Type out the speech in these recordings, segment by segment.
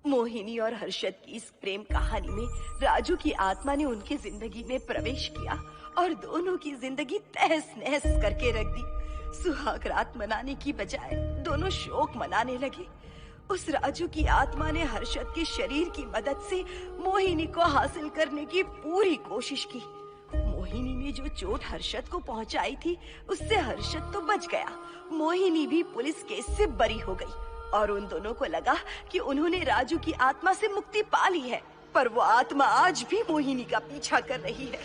मोहिनी और हर्षद की इस प्रेम कहानी में राजू की आत्मा ने उनकी जिंदगी में प्रवेश किया और दोनों की जिंदगी तहस नहस करके रख दी। सुहाग रात मनाने की बजाय दोनों शोक मनाने लगे। उस राजू की आत्मा ने हर्षद के शरीर की मदद से मोहिनी को हासिल करने की पूरी कोशिश की। मोहिनी ने जो चोट हर्षद को पहुंचाई थी उससे हर्षद तो बच गया, मोहिनी भी पुलिस केस से बरी हो गई और उन दोनों को लगा कि उन्होंने राजू की आत्मा से मुक्ति पा ली है, पर वो आत्मा आज भी मोहिनी का पीछा कर रही है।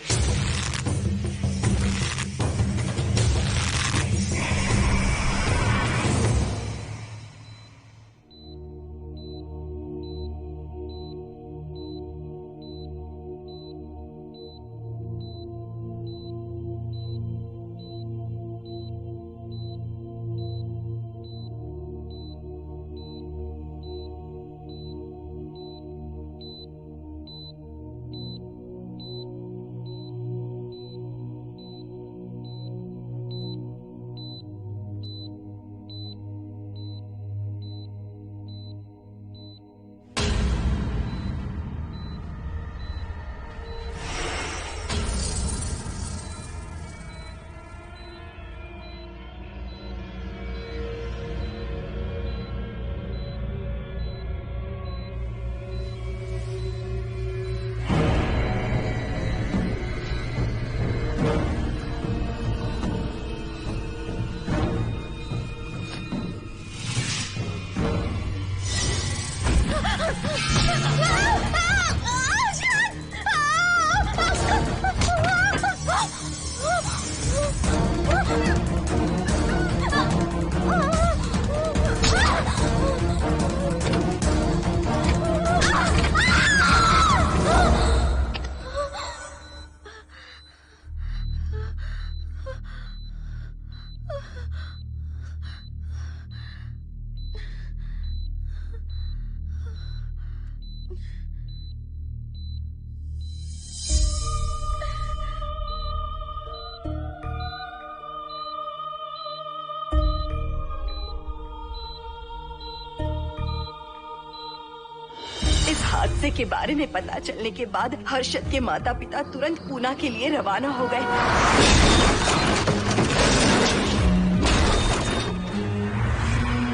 इस हादसे के बारे में पता चलने के बाद हर्षद के माता पिता तुरंत पूना के लिए रवाना हो गए।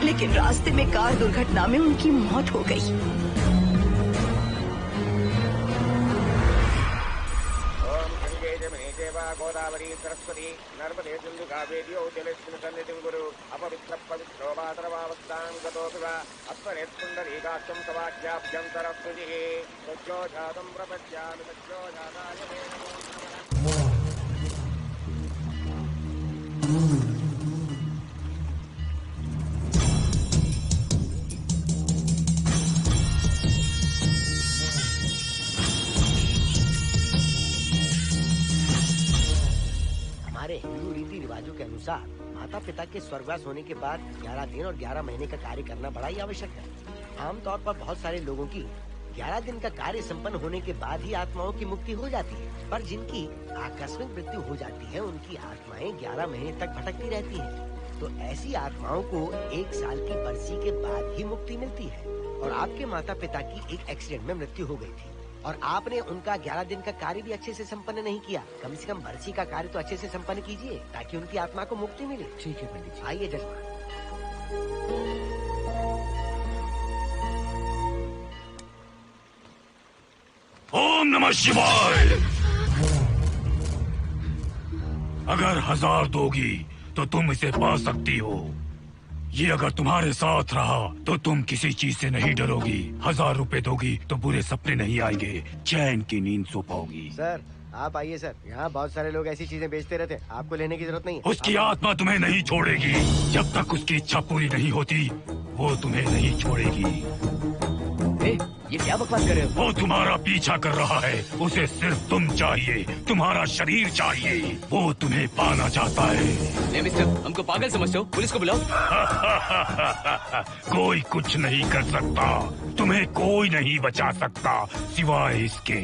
लेकिन रास्ते में कार दुर्घटना में उनकी मौत हो गई। गोदावरी सरस्वती नर्मदे सिंधु कावेरी जलेस्मिन् सन्निधिं कुरु अपवित्र पवित्रो वातरवावस्थां गतोऽपि वा अस्मरेत्पुण्डरीकाक्षं तवाख्याभ्यन्तरस्तुतिः सज्जो जातं प्रपद्यामि सज्जो जाताय मे नमो नमः। हमारे हिंदू रीति रिवाजों के अनुसार माता पिता के स्वर्गवास होने के बाद 11 दिन और 11 महीने का कार्य करना बड़ा ही आवश्यक है। आमतौर पर बहुत सारे लोगों की 11 दिन का कार्य संपन्न होने के बाद ही आत्माओं की मुक्ति हो जाती है, पर जिनकी आकस्मिक मृत्यु हो जाती है उनकी आत्माएं 11 महीने तक भटकती रहती हैं। तो ऐसी आत्माओं को 1 साल की बरसी के बाद ही मुक्ति मिलती है। और आपके माता पिता की एक एक्सीडेंट में मृत्यु हो गई थी और आपने उनका 11 दिन का कार्य भी अच्छे से संपन्न नहीं किया। कम से कम बरसी का कार्य तो अच्छे से संपन्न कीजिए ताकि उनकी आत्मा को मुक्ति मिले। ठीक है पंडित जी। आइए जजमान। ओम नमः शिवाय। अगर 1000 दोगी तो तुम इसे पा सकती हो। ये अगर तुम्हारे साथ रहा तो तुम किसी चीज से नहीं डरोगी। 1000 रुपए दोगी तो बुरे सपने नहीं आएंगे, चैन की नींद सो पाओगी। सर आप आइए सर, यहाँ बहुत सारे लोग ऐसी चीजें बेचते रहते हैं, आपको लेने की जरूरत नहीं है। उसकी आत्मा तुम्हें नहीं छोड़ेगी जब तक उसकी इच्छा पूरी नहीं होती, वो तुम्हें नहीं छोड़ेगी। ये क्या बकवास कर रहे हो? वो तुम्हारा पीछा कर रहा है, उसे सिर्फ तुम चाहिए, तुम्हारा शरीर चाहिए, वो तुम्हें पाना चाहता है। मिस्टर, हमको पागल समझते हो? पुलिस को बुलाओ। कोई कुछ नहीं कर सकता, तुम्हें कोई नहीं बचा सकता सिवाय इसके।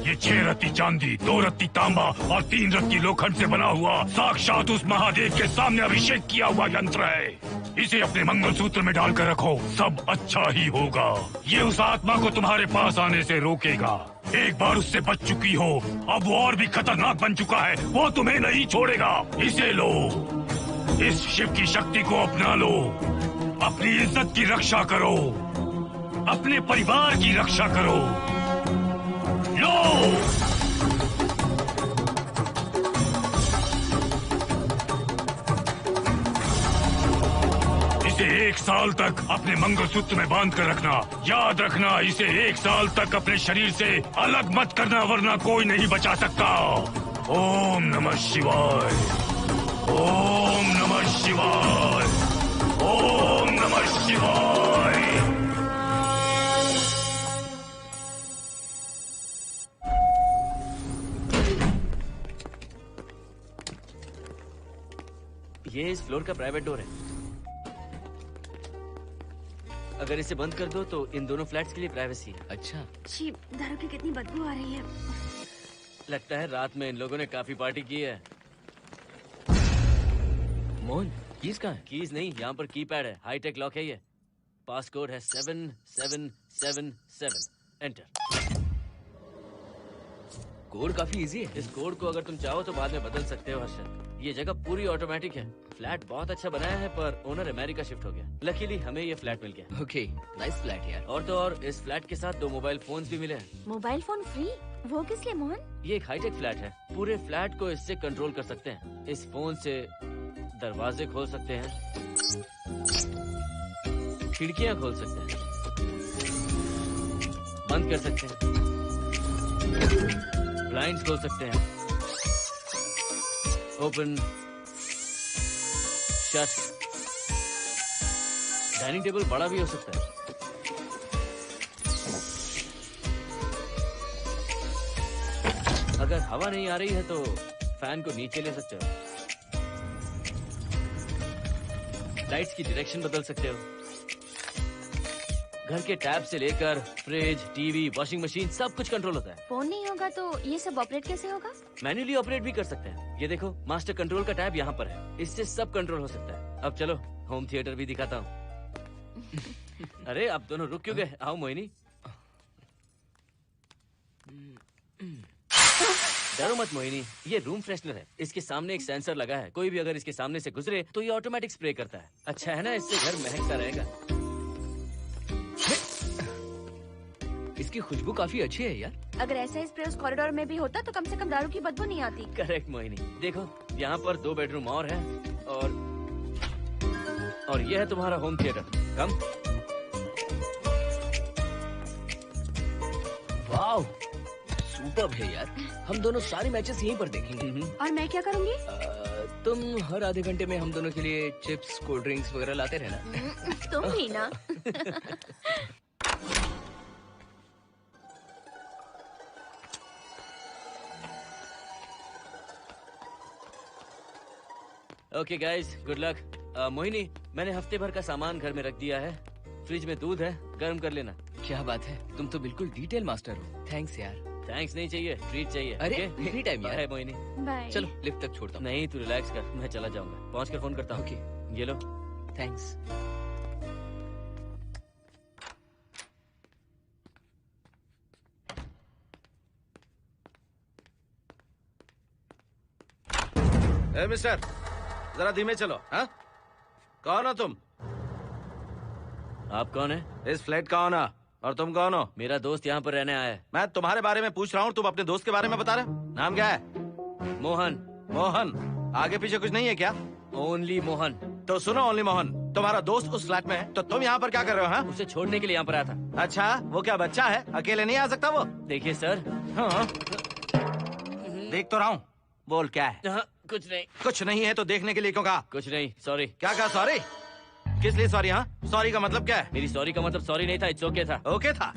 ये 6 रत्ती चांदी, 2 रत्ती तांबा और 3 रत्ती लोखंड से बना हुआ साक्षात उस महादेव के सामने अभिषेक किया हुआ यंत्र है। इसे अपने मंगलसूत्र में डालकर रखो, सब अच्छा ही होगा। ये उस आत्मा को तुम्हारे पास आने से रोकेगा। एक बार उससे बच चुकी हो, अब वो और भी खतरनाक बन चुका है, वो तुम्हें नहीं छोड़ेगा। इसे लो, इस शिव की शक्ति को अपना लो, अपनी इज्जत की रक्षा करो, अपने परिवार की रक्षा करो। लो! इसे 1 साल तक अपने मंगलसूत्र में बांध कर रखना। याद रखना, इसे 1 साल तक अपने शरीर से अलग मत करना, वरना कोई नहीं बचा सकता। ओम नमः शिवाय, ओम नमः शिवाय, ओम नमः शिवाय। ये इस फ्लोर का प्राइवेट डोर है। अगर इसे बंद कर दो तो इन दोनों फ्लैट्स के लिए प्राइवेसी है। अच्छा, छी, दारू की कितनी बदबू आ रही है। लगता है रात में इन लोगों ने काफी पार्टी की है। मोहन, कीज कहाँ है? कीज नहीं, यहाँ पर कीपैड है, हाईटेक लॉक है ये। पास कोड है 7777। एंटर। कोड काफी इजी है। इस कोड को अगर तुम चाहो तो बाद में बदल सकते हो हर्षद। ये जगह पूरी ऑटोमेटिक है। फ्लैट बहुत अच्छा बनाया है, पर ओनर अमेरिका शिफ्ट हो गया। लकीली हमें ये फ्लैट मिल गया। ओके, नाइस फ्लैट यार। और तो और इस फ्लैट के साथ 2 मोबाइल फोन्स भी मिले हैं। Mobile phone free? वो किस लिए मोहन? ये एक हाईटेक फ्लैट है, पूरे फ्लैट को इससे कंट्रोल कर सकते हैं। इस फोन से दरवाजे खोल सकते हैं, खिड़कियां खोल सकते हैं, बंद कर सकते हैं, ब्लाइंड्स खोल सकते हैं, ओपन, शट। डाइनिंग टेबल बड़ा भी हो सकता है। अगर हवा नहीं आ रही है तो फैन को नीचे ले सकते हो। लाइट्स की डायरेक्शन बदल सकते हो। घर के टैब से लेकर फ्रिज, टीवी, वॉशिंग मशीन सब कुछ कंट्रोल होता है। फोन नहीं होगा तो ये सब ऑपरेट कैसे होगा? मैन्युअली ऑपरेट भी कर सकते हैं। ये देखो, मास्टर कंट्रोल का टैब यहाँ पर है, इससे सब कंट्रोल हो सकता है। अब चलो होम थिएटर भी दिखाता हूँ। अरे आप दोनों रुक क्यों गए? आओ मोहिनी। डरो मत मोहिनी, ये रूम फ्रेशनर है। इसके सामने एक सेंसर लगा है, कोई भी अगर इसके सामने से गुजरे तो ये ऑटोमेटिक स्प्रे करता है। अच्छा है ना, इससे घर महकता रहेगा। इसकी खुशबू काफी अच्छी है यार। अगर ऐसा स्प्रे उस कॉरिडोर में भी होता तो कम से कम दारू की बदबू नहीं आती। करेक्ट मोहिनी। देखो यहाँ पर 2 बेडरूम और है, और ये है तुम्हारा होम थिएटर। कम। वाओ, सुपर्ब है यार। हम दोनों सारे मैचेस यहीं पर देखेंगे। और मैं क्या करूँगी? तुम हर आधे घंटे में हम दोनों के लिए चिप्स, कोल्ड ड्रिंक्स वगैरह लाते रहना। तुम ही ना। Okay guys, good luck. Mohini, मैंने हफ्ते भर का सामान घर में रख दिया है। फ्रिज में दूध है, गर्म कर लेना। क्या बात है, तुम तो बिल्कुल डिटेल मास्टर हो। थैंक्स यार। थैंक्स नहीं चाहिए, ट्रीट चाहिए। अरे okay? एनी टाइम यार। बाय मोहिनी। बाय। चलो लिफ्ट तक छोड़ता हूँ। नहीं, तू रिलैक्स कर, मैं चला जाऊंगा। पहुंच कर फोन करता हूँ। ओके, ये लो। थैंक्स। ए मिस्टर, जरा धीमे चलो। हाँ, कौन हो तुम? आप कौन है? इस फ्लैट का ओनर। और तुम कौन हो? मेरा दोस्त यहाँ पर रहने आया है। मैं तुम्हारे बारे में पूछ रहा हूँ, तुम अपने दोस्त के बारे में बता रहे हो। नाम क्या है? मोहन। मोहन? आगे पीछे कुछ नहीं है क्या? ओनली मोहन। तो सुनो ओनली मोहन, तुम्हारा दोस्त उस फ्लैट में है, तो तुम यहाँ पर क्या कर रहे हो? हाँ? उसे छोड़ने के लिए यहाँ पर आया था। अच्छा, वो क्या बच्चा है? अकेले नहीं आ सकता वो? देखिए सर। हाँ, देख तो रहा हूँ। बोल क्या है? हाँ, कुछ नहीं। कुछ नहीं है तो देखने के लिए क्यों कहा? कुछ नहीं, सॉरी। क्या कहा? सॉरी? किस लिए सॉरी? हाँ, सॉरी का मतलब क्या है? मेरी सॉरी का मतलब सॉरी नहीं था, इट्स ओके था। ओके था?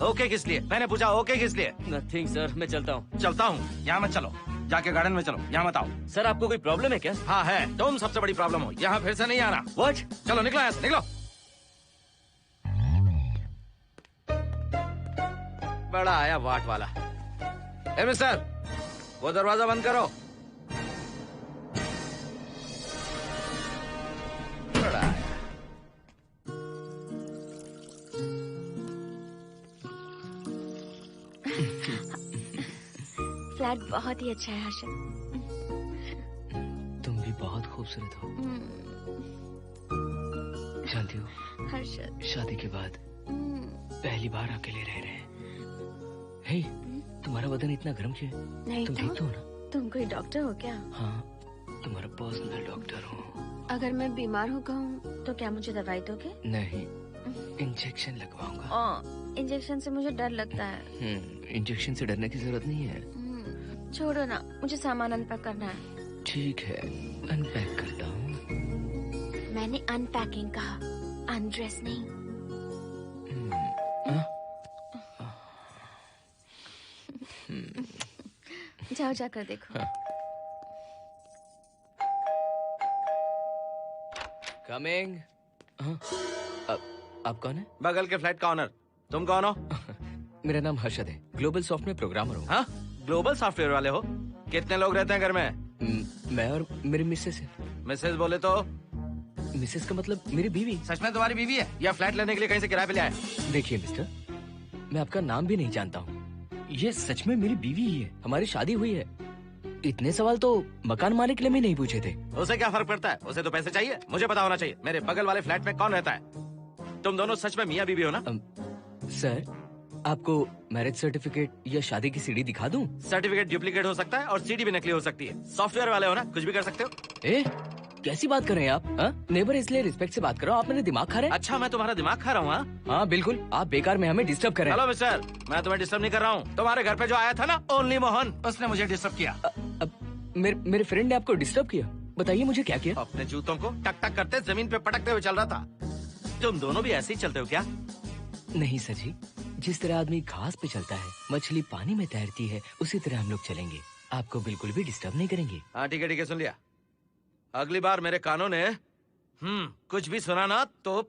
ओके किस लिए? मैंने पूछा ओके किस लिए? नथिंग सर, मैं चलता हूँ। चलता हूँ? यहाँ मत चलो, जाके गार्डन में चलो। यहाँ मत आओ। सर आपको कोई प्रॉब्लम है क्या? हाँ है, तुम सबसे बड़ी प्रॉब्लम हो। यहाँ फिर से नहीं आना। व्हाट? चलो निकलो यहाँ से, निकलो। बड़ा आया वाट वाला। ए मिस्टर, वो दरवाजा बंद करो। बड़ा आया। फ्लैट बहुत ही अच्छा है हर्षद। तुम भी बहुत खूबसूरत हो। जानती हो, हर्षद शादी के बाद पहली बार अकेले रह रहे हैं। हे, तुम्हारा बदन इतना गर्म क्यों है? नहीं तुम तो देखते हो ना? तुम कोई डॉक्टर हो क्या? हाँ, तुम्हारा पर्सनल डॉक्टर हूँ। अगर मैं बीमार हो गऊँ तो क्या मुझे दवाई दोगे? नहीं, इंजेक्शन लगवाऊंगा। इंजेक्शन से मुझे डर लगता है। इंजेक्शन से डरने की जरूरत नहीं है। छोड़ो ना, मुझे सामान अनपैक करना है। ठीक है, अनपैक करता हूँ। मैंने अनपैकिंग कहा, अनड्रेस नहीं। जाओ जाकर देखो। कमिंग। आप कौन है? बगल के फ्लैट का ऑनर। तुम कौन हो? मेरा नाम हर्षद है, ग्लोबल सॉफ्टवेयर प्रोग्रामर हूँ। हाँ, ग्लोबल सॉफ्टवेयर वाले हो? कितने लोग रहते हैं घर में? मैं और मेरी मिसेस है। मिसेज बोले तो? मिसेस का मतलब मेरी बीवी। सच में तुम्हारी बीवी है या फ्लैट लेने के लिए कहीं से किराए पे ले आए? देखिए मिस्टर, मैं आपका नाम भी नहीं जानता हूँ। ये सच में मेरी बीवी ही है, हमारी शादी हुई है। इतने सवाल तो मकान मालिक ने भी नहीं पूछे थे। उसे क्या फर्क पड़ता है? उसे तो पैसे चाहिए। मुझे पता होना चाहिए मेरे बगल वाले फ्लैट में कौन रहता है। तुम दोनों सच में मियाँ बीवी हो ना? सर, आपको मैरिज सर्टिफिकेट या शादी की सीडी दिखा दूं? सर्टिफिकेट डुप्लीकेट हो सकता है और सीडी भी नकली हो सकती है। सॉफ्टवेयर वाले हो ना, कुछ भी कर सकते हो। ए, कैसी बात कर रहे हैं आप? नेबर, इसलिए रिस्पेक्ट से बात करो। आप मेरे दिमाग खा रहे हैं? अच्छा, मैं तुम्हारा दिमाग खा रहा हूँ? हाँ बिल्कुल, आप बेकार में हमें डिस्टर्ब कर रहे हैं। हेलो मिस्टर, मैं तुम्हें डिस्टर्ब नहीं कर रहा हूँ। तुम्हारे घर पे जो आया था ना, ओनली मोहन, उसने मुझे डिस्टर्ब किया। मेरे फ्रेंड ने आपको डिस्टर्ब किया? बताइए मुझे क्या किया? अपने जूतों को टक टक करते जमीन पे पटकते हुए चल रहा था। तुम दोनों भी ऐसे ही चलते हो क्या? नहीं सर जी, जिस तरह आदमी घास पे चलता है, मछली पानी में तैरती है, उसी तरह हम लोग चलेंगे। आपको बिल्कुल भी डिस्टर्ब नहीं करेंगे। हाँ ठीक है, सुन लिया। अगली बार मेरे कानों ने कुछ भी सुना ना तो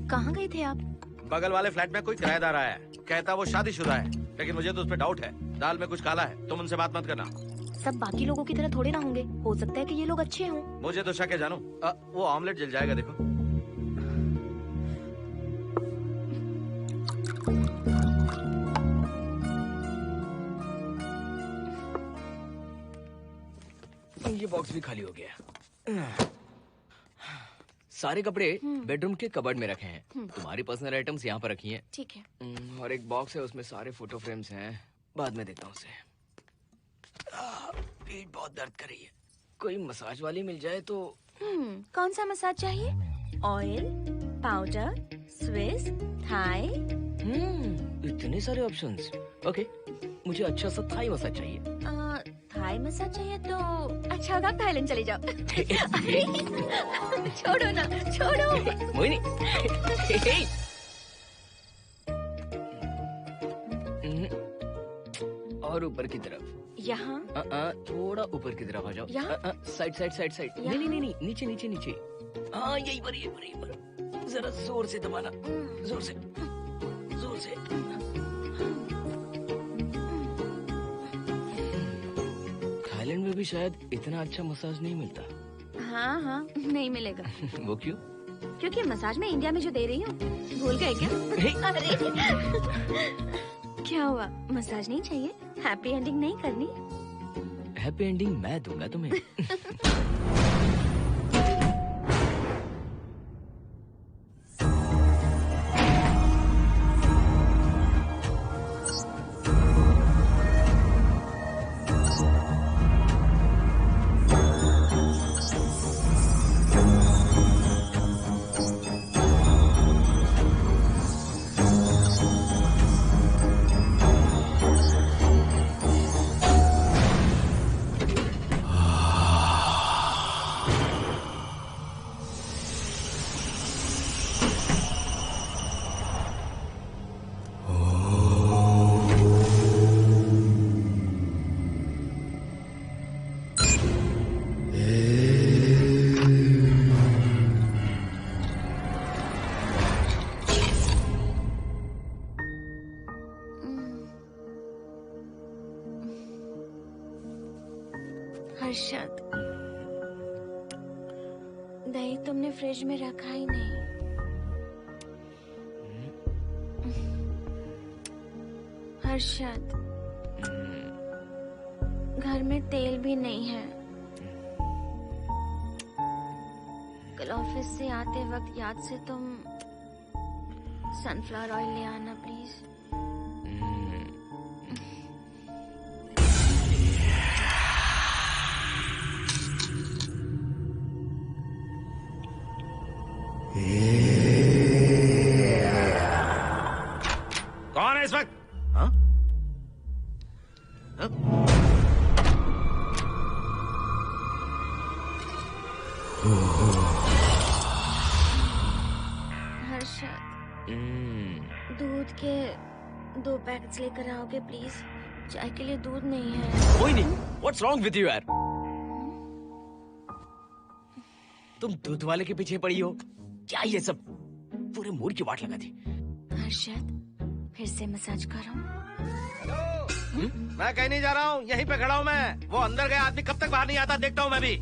कहाँ गए थे आप? बगल वाले फ्लैट में कोई किराएदार आया है, कहता वो शादीशुदा है, लेकिन मुझे तो उस पर डाउट है। दाल में कुछ काला है, तुम उनसे बात मत करना। सब बाकी लोगों की तरह थोड़े ना होंगे, हो सकता है कि ये लोग अच्छे हों। मुझे तो शक है जानू। वो ऑमलेट जल जाएगा, देखो। ये बॉक्स भी खाली हो गया। सारे कपड़े बेडरूम के कबर्ड में रखे हैं। तुम्हारी पर्सनल आइटम्स यहाँ पर रखी हैं। ठीक है। और एक बॉक्स है, उसमें सारे फोटो फ्रेम्स हैं। बाद में देता हूँ उसे। पीठ बहुत दर्द कर रही है, कोई मसाज वाली मिल जाए तो। कौन सा मसाज चाहिए? Oil, powder, Swiss, Thai? इतने सारे ऑप्शंस। ओके, मुझे अच्छा सा थाई मसाज चाहिए। थाई मसाज चाहिए तो अच्छा होगा थाईलैंड चले जाओ। अरे छोड़ो ना, छोड़ो। मोहिनी। और ऊपर की तरफ। यहाँ? थोड़ा ऊपर की तरफ आ जाओ। यहाँ? Side side side side. नहीं नहीं नहीं, नीचे नीचे नीचे। हाँ यही पर, यही पर, यही पर। जरा जोर से दबाना, जोर से, जोर से। थाईलैंड में भी शायद इतना अच्छा मसाज नहीं मिलता। हाँ हाँ, नहीं मिलेगा। वो क्यों? क्योंकि मसाज मैं इंडिया में जो दे रही हूँ, भूल गए क्या? अरे क्या हुआ, मसाज नहीं चाहिए? हैप्पी एंडिंग नहीं करनी? हैप्पी एंडिंग मैं दूंगा तुम्हें। हर्षद, दही तुमने फ्रिज में रखा ही नहीं। हर्षद, घर में तेल भी नहीं है। कल ऑफिस से आते वक्त याद से तुम सनफ्लावर ऑयल ले आना प्लीज। कौन है इस वक्त? हाँ? हाँ? हर्षद, दूध के 2 पैकेट्स लेकर आओगे प्लीज? चाय के लिए दूध नहीं है। कोई नहीं। What's wrong with you यार? तुम दूध वाले के पीछे पड़ी हो? क्या ये सब? पूरे मूड की वाट लगा दी। हर्षद, फिर से मसाज करो। मैं कहीं नहीं जा रहा हूँ, यहीं पे खड़ा हूँ मैं। वो अंदर गया आदमी कब तक बाहर नहीं आता, देखता हूँ मैं भी।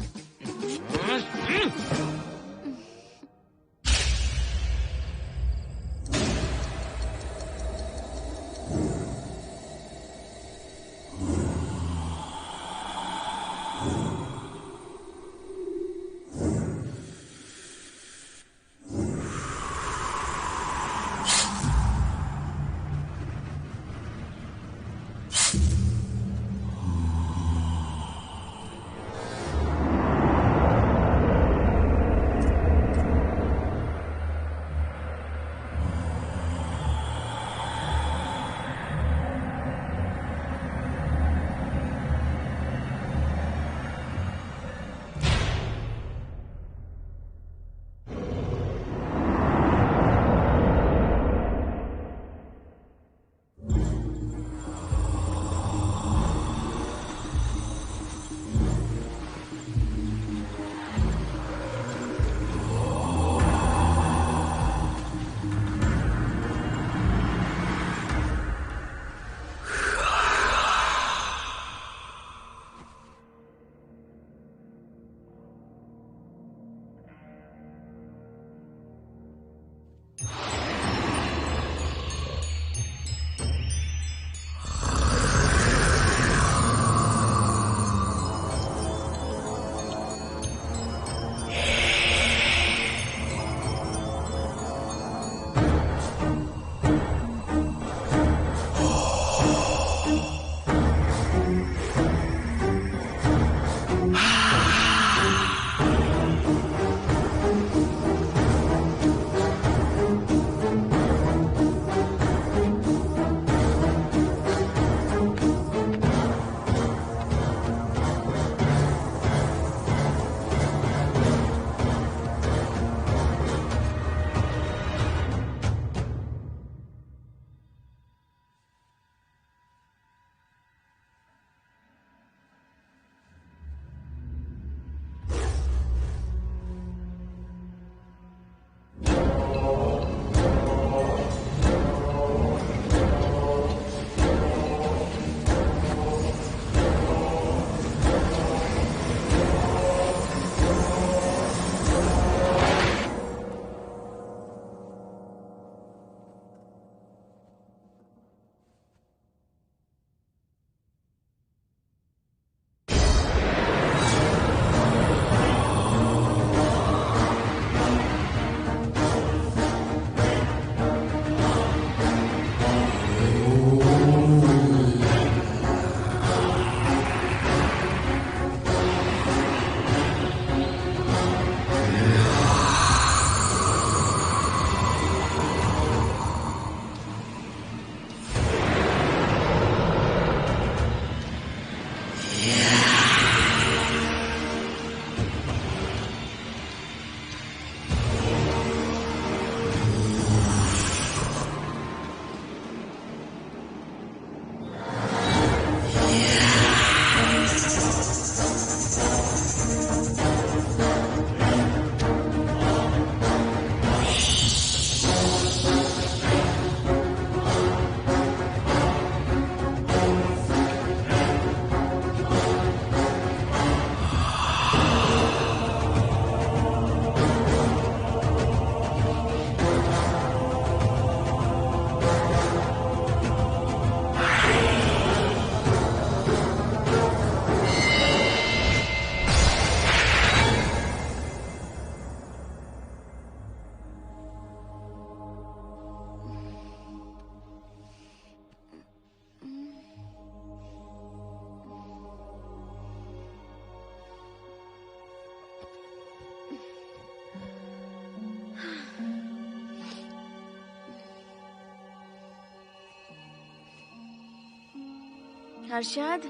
हर्षद,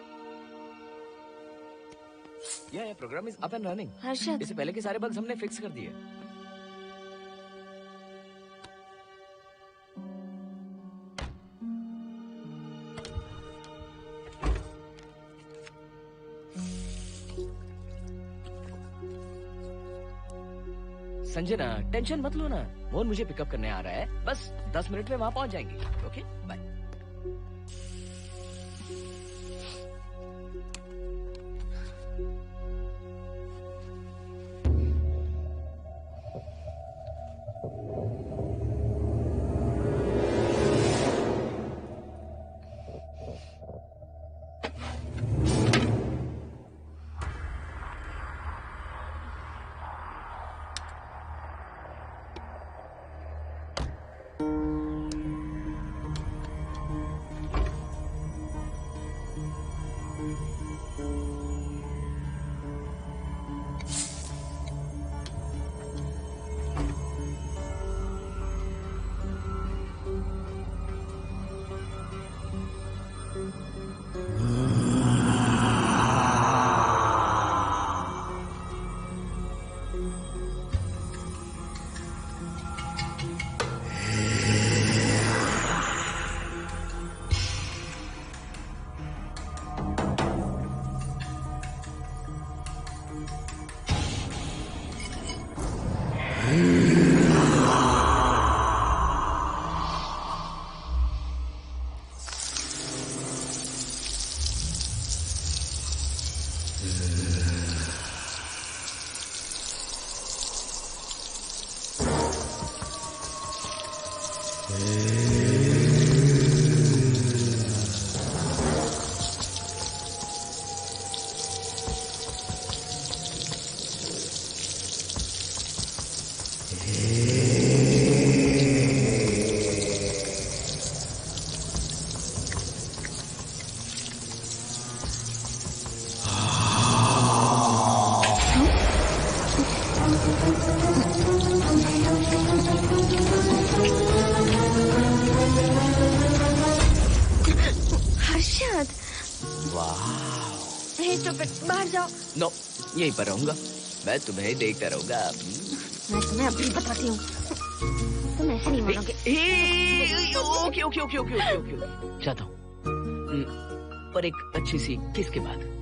ये program is up and running. Harshad, इससे पहले के सारे बग्स हमने फिक्स कर दिए। संजना, टेंशन मत लो ना, मोहन मुझे पिकअप करने आ रहा है, बस 10 मिनट में वहां पहुंच जाएंगे। Okay bye. बाहर जाओ। नो, यहीं पर रहूंगा, मैं तुम्हें देखता रहूंगा। मैं तुम्हें अभी बताती हूँ, तुम ऐसे नहीं मानोगे। Okay okay okay okay okay okay, चाहता हूँ, पर एक अच्छी सी किस के बाद।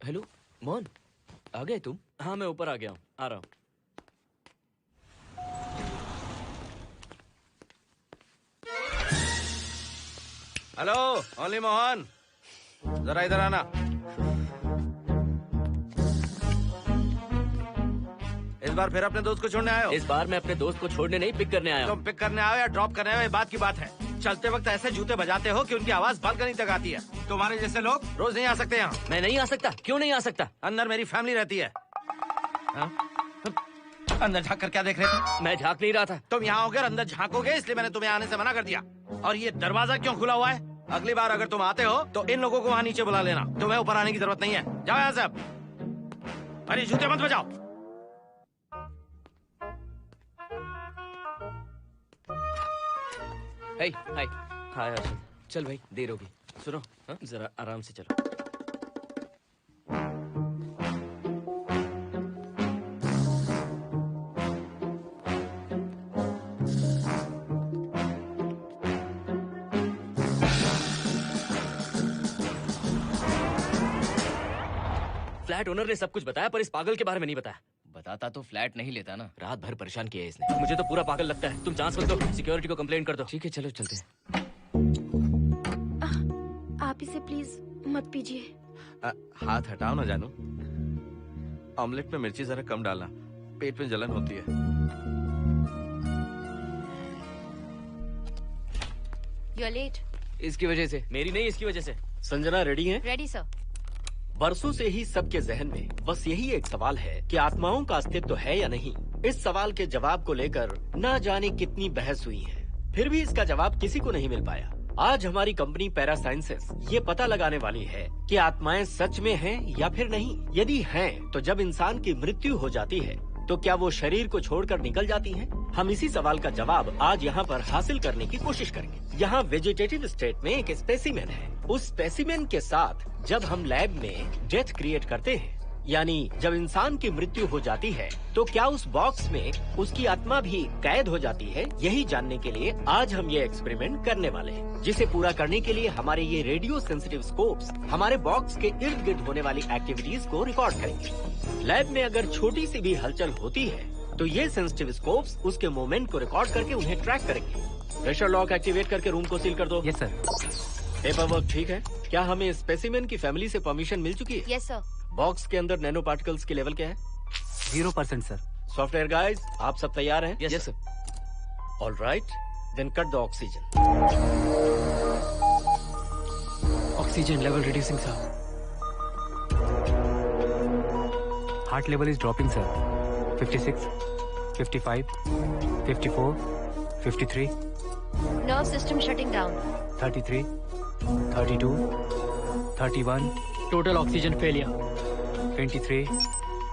हेलो मोहन, आ गए तुम? हाँ मैं ऊपर आ गया हूँ, आ रहा हूँ। हेलो ओनली मोहन, जरा इधर आना। इस बार फिर अपने दोस्त को छोड़ने आए हो? इस बार मैं अपने दोस्त को छोड़ने नहीं, पिक करने आया हूँ। तुम पिक करने आए हो या ड्रॉप करने आए हो, ये बात की बात है। चलते वक्त ऐसे जूते बजाते हो कि उनकी आवाज बालकनी तक आती है। तुम्हारे जैसे लोग रोज नहीं आ सकते यहाँ। मैं नहीं आ सकता? क्यों नहीं आ सकता? अंदर मेरी फैमिली रहती है। अंदर झाँक कर क्या देख रहे थे? मैं झाँक नहीं रहा था। तुम यहाँ होकर अंदर झाँकोगे, इसलिए मैंने तुम्हें आने से मना कर दिया। और ये दरवाजा क्यों खुला हुआ है? अगली बार अगर तुम आते हो तो इन लोगों को वहाँ नीचे बुला लेना, तुम्हें ऊपर आने की जरूरत नहीं है। जाओ यहाँ से अब। अरे जूते मत बजाओ। हाय हाय। हाय हर्षद। चल भाई, देर होगी। सुनो, जरा आराम से चलो। फ्लैट ओनर ने सब कुछ बताया, पर इस पागल के बारे में नहीं बताया। बताता तो फ्लैट नहीं लेता ना। रात भर परेशान किया है इसने। मुझे तो पूरा पागल लगता है। तुम चांस मत दो, सिक्योरिटी को कंप्लेंट कर दो। ठीक है, चलो चलते हैं। आप इसे प्लीज मत पीजिए। हाथ हटाओ ना जानू। ऑमलेट में मिर्ची जरा कम डालना, पेट में जलन होती है। You are late. इसकी वजह से। मेरी नहीं, इसकी वजह से। संजना रेडी हैं? Ready sir. बरसों से ही सबके जहन में बस यही एक सवाल है कि आत्माओं का अस्तित्व है या नहीं। इस सवाल के जवाब को लेकर ना जाने कितनी बहस हुई है, फिर भी इसका जवाब किसी को नहीं मिल पाया। आज हमारी कंपनी पैरा साइंसेस ये पता लगाने वाली है कि आत्माएं सच में हैं या फिर नहीं। यदि हैं, तो जब इंसान की मृत्यु हो जाती है तो क्या वो शरीर को छोड़कर निकल जाती हैं? हम इसी सवाल का जवाब आज यहाँ पर हासिल करने की कोशिश करेंगे। यहाँ वेजिटेटिव स्टेट में एक स्पेसिमेन है। उस स्पेसिमेन के साथ जब हम लैब में डेथ क्रिएट करते हैं, यानी जब इंसान की मृत्यु हो जाती है, तो क्या उस बॉक्स में उसकी आत्मा भी कैद हो जाती है? यही जानने के लिए आज हम ये एक्सपेरिमेंट करने वाले हैं, जिसे पूरा करने के लिए हमारे ये रेडियो सेंसिटिव स्कोप्स हमारे बॉक्स के इर्द गिर्द होने वाली एक्टिविटीज को रिकॉर्ड करेंगे। लैब में अगर छोटी सी भी हलचल होती है तो ये सेंसिटिव स्कोप्स उसके मूवमेंट को रिकॉर्ड करके उन्हें ट्रैक करेंगे। प्रेशर लॉक एक्टिवेट करके रूम को सील कर दो। Yes sir. पेपर वर्क ठीक है? क्या हमें स्पेसिमेन की फैमिली से परमिशन मिल चुकी है? Yes sir. बॉक्स के अंदर नैनो पार्टिकल्स की लेवल क्या है? 0% सर। सॉफ्टवेयर गाइस, आप सब तैयार हैं? Yes sir. All right, then cut the oxygen. Oxygen level reducing sir. Heart level is dropping sir. 56, 55, 54, 53, Nerve system shutting down. 33, 32, 31. Total oxygen failure. 23,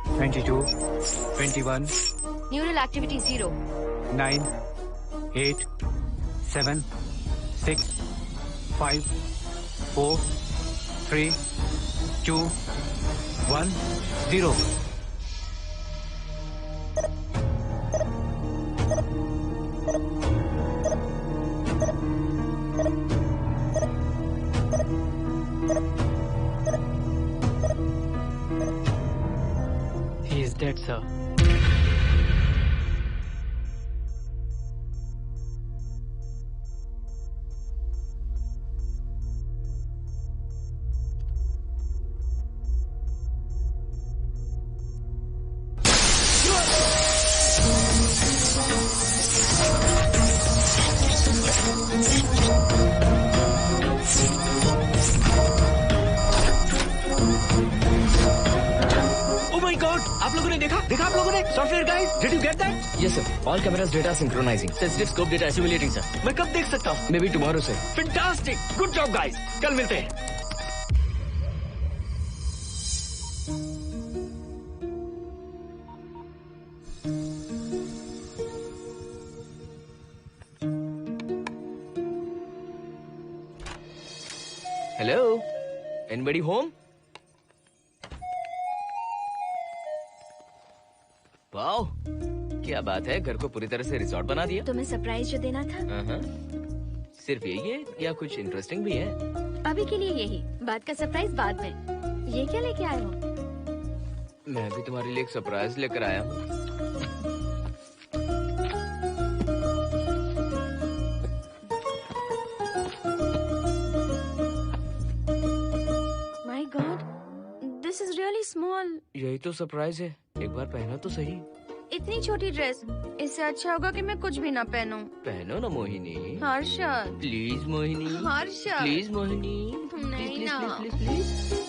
22, 21. Neural activity 0. 9, 8, 7, 6, 5, 4, 3, 2, 1, 0. He is dead, sir. आप लोगों ने देखा आप लोगों ने? Software guys, did you get that? Yes sir. All cameras data synchronizing. Sensitive scope data simulating sir. मैं कब देख सकता हूँ? Maybe tomorrow sir. Fantastic, good job guys, कल मिलते हैं। Hello? Anybody home? वाओ, क्या बात है, घर को पूरी तरह से रिसोर्ट बना दिया। तुम्हें सरप्राइज जो देना था। सिर्फ यही है या कुछ इंटरेस्टिंग भी है? अभी के लिए यही, बात का सरप्राइज बाद में। ये क्या लेके आए हो? मैं भी तुम्हारे लिए एक सरप्राइज लेकर आया हूँ। My God, this is really small. यही तो सरप्राइज है, एक बार पहना तो सही। इतनी छोटी ड्रेस, इससे अच्छा होगा कि मैं कुछ भी ना पहनूं। पहनो ना मोहिनी। हर्षद, प्लीज मोहिनी। हर्षद, प्लीज मोहिनी। नहीं प्लीज, ना। Please, please, please.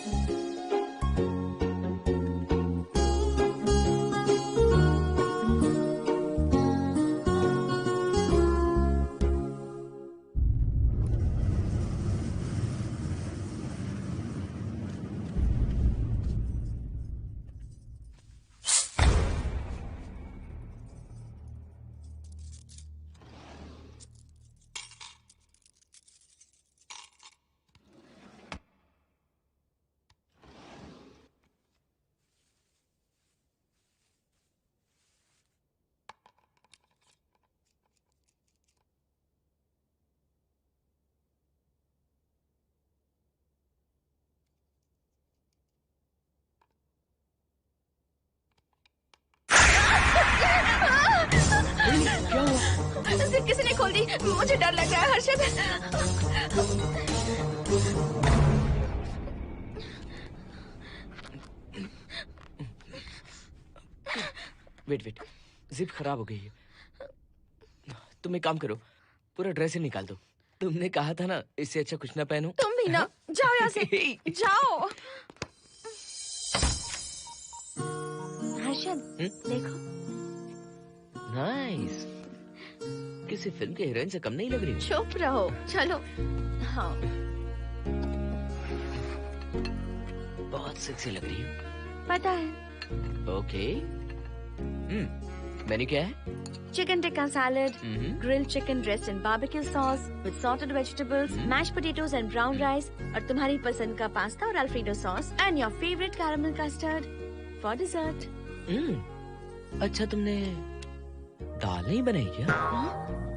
किसी ने खोल दी। मुझे डर लग रहा है हर्षद। वेट, जिप खराब हो गई है। तुम एक काम करो, पूरा ड्रेस ही निकाल दो। तुमने कहा था ना इससे अच्छा कुछ ना पहनो। तुम भी ना, जाओ यहाँ से, जाओ। हर्षद, देखो। नाइस। किसी फिल्म के हीरोइन से कम नहीं लग रही। चुप रहो, चलो। हाँ। बहुत सेक्सी लग रही हो। पता है। ओके। मेन्यू क्या है? Chicken tikka salad, grilled chicken dressed in barbecue sauce with salted vegetables, mashed potatoes and brown rice, और तुम्हारी पसंद का पास्ता और alfredo sauce, and your favorite caramel custard for dessert. अच्छा, तुमने दाल नहीं बनाई क्या?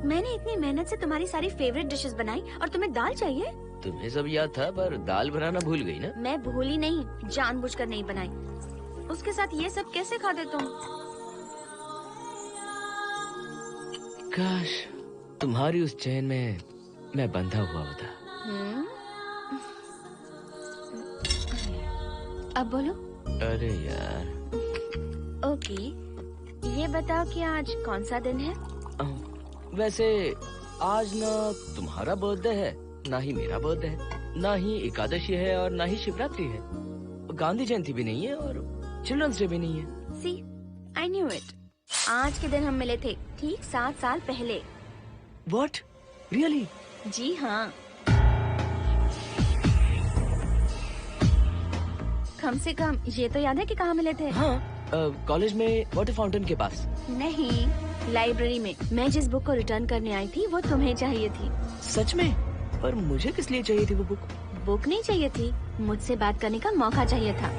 मैंने इतनी मेहनत से तुम्हारी सारी फेवरेट डिशेस बनाई और तुम्हें दाल चाहिए? तुम्हें सब याद था पर दाल बनाना भूल गई ना? मैं भूली नहीं, जानबूझकर नहीं बनाई। उसके साथ ये सब कैसे खाते तुम? काश तुम्हारी उस चैन में मैं बंधा हुआ होता। अब बोलो। अरे यार। ओके, ये बताओ कि आज कौन सा दिन है? वैसे आज ना तुम्हारा बर्थडे है, ना ही मेरा बर्थडे है, ना ही एकादशी है और ना ही शिवरात्रि है। गांधी जयंती भी नहीं है और चिल्ड्रंस डे भी नहीं है। सी, आई न्यू इट। आज के दिन हम मिले थे, ठीक 7 साल पहले। What? Really? जी हाँ। कम से कम ये तो याद है कि कहाँ मिले थे? हाँ, कॉलेज में वाटर फाउंटेन के पास। नहीं, लाइब्रेरी में। मैं जिस बुक को रिटर्न करने आई थी वो तुम्हें चाहिए थी। सच में? पर मुझे किस लिए चाहिए थी वो बुक? बुक नहीं चाहिए थी, मुझसे बात करने का मौका चाहिए था।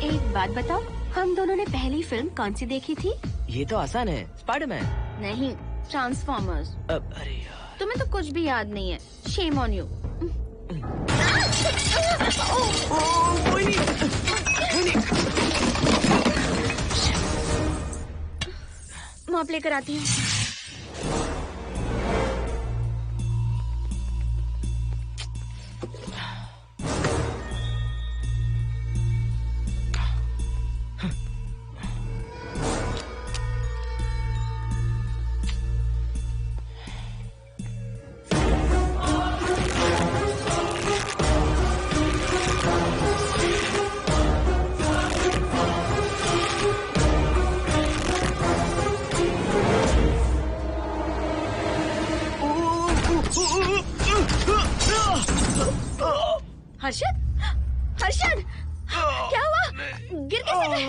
एक बात बताओ, हम दोनों ने पहली फिल्म कौन सी देखी थी? ये तो आसान है, स्पाइडरमैन। नहीं, ट्रांसफॉर्मर्स। अरे यार, तुम्हें तो कुछ भी याद नहीं है। Shame on you. मॉप लेकर आती हूँ। हर्षद, हर्षद, क्या हुआ? गिर कैसे गए?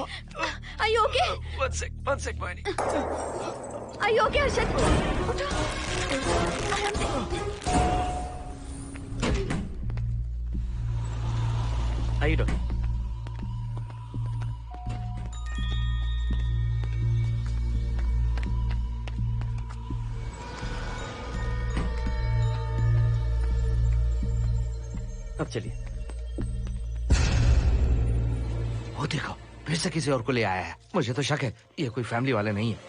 Are you okay? One sec, Moini. Are you okay, Harshad? उठो, आराम से। आइए डॉक्टर। अब चलिए। वो देखो, फिर से किसी और को ले आया है। मुझे तो शक है ये कोई फैमिली वाले नहीं है।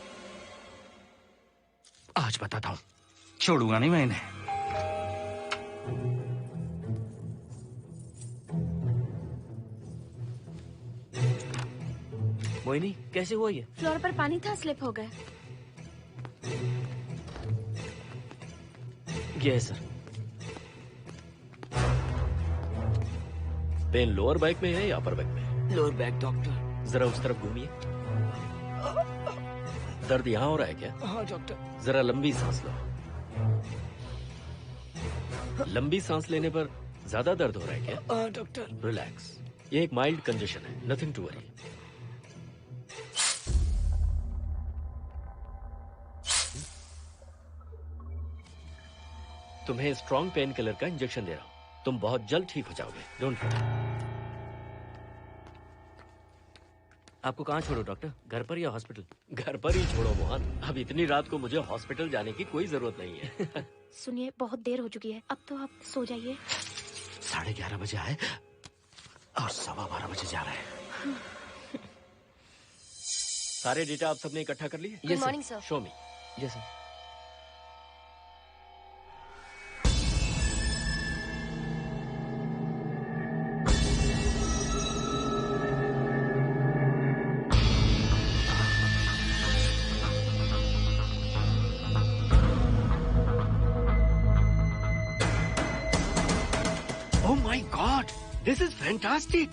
आज बताता हूँ, छोड़ूंगा नहीं मैं इन्हें। मोहिनी, कैसे हुआ ये? फ्लोर पर पानी था, स्लिप हो गए। ये है सर। पेन लोअर बैक में है या अपर बैक में? Lower back doctor. जरा उस तरफ घूमिए। दर्द यहाँ हो रहा है क्या? हाँ डॉक्टर। जरा लंबी सांस लो। लंबी सांस लेने पर ज्यादा दर्द हो रहा है क्या? हाँ डॉक्टर। रिलैक्स, ये एक माइल्ड कंजेशन है, नथिंग टू वरी। तुम्हें स्ट्रॉन्ग पेन किलर का इंजेक्शन दे रहा हूं। तुम बहुत जल्द ठीक हो जाओगे, डोंट वरी। आपको कहाँ छोड़ो डॉक्टर, घर पर या हॉस्पिटल? घर पर ही छोड़ो मोहन, अब इतनी रात को मुझे हॉस्पिटल जाने की कोई जरूरत नहीं है। सुनिए, बहुत देर हो चुकी है, अब तो आप सो जाइए। 11:30 बजे आए और 12:15 बजे जा रहे हैं। सारे डेटा आप सबने इकट्ठा कर लिए? Good morning sir. Show me. Yes sir. This is fantastic.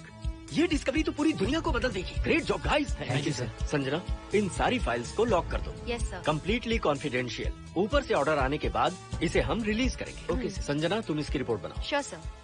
ये डिस्कवरी तो पूरी दुनिया को बदल देगी। Great job guys. Thank you sir. Sanjana, इन सारी फाइल्स को लॉक कर दो। Yes sir. Completely confidential. ऊपर से ऑर्डर आने के बाद इसे हम रिलीज करेंगे। Okay sir. संजना, तुम इसकी रिपोर्ट बनाओ। Sure sir.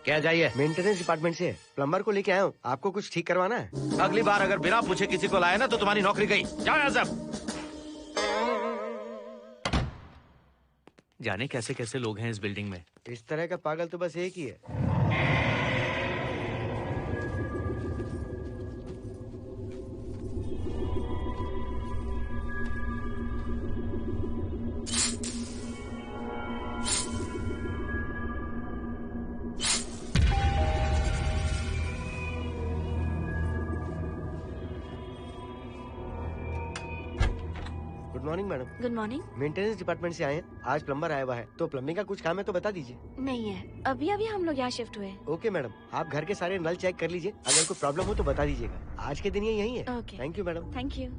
क्या चाहिए? मेंटेनेंस डिपार्टमेंट से प्लम्बर को लेके आया हूँ। आपको कुछ ठीक करवाना है? अगली बार अगर बिना पूछे किसी को लाए ना तो तुम्हारी नौकरी गई। जाओ यहाँ सब। जाने कैसे कैसे लोग हैं इस बिल्डिंग में। इस तरह का पागल तो बस एक ही है। Good morning madam. Good morning. Maintenance department से आए हैं। आज प्लम्बर आया हुआ है, तो प्लम्बिंग का कुछ काम है तो बता दीजिए। नहीं है, अभी अभी हम लोग यहाँ शिफ्ट हुए। ओके मैडम, आप घर के सारे नल चेक कर लीजिए, अगर कोई प्रॉब्लम हो तो बता दीजिएगा। आज के दिन ये यही है। Okay. Thank you madam. Thank you.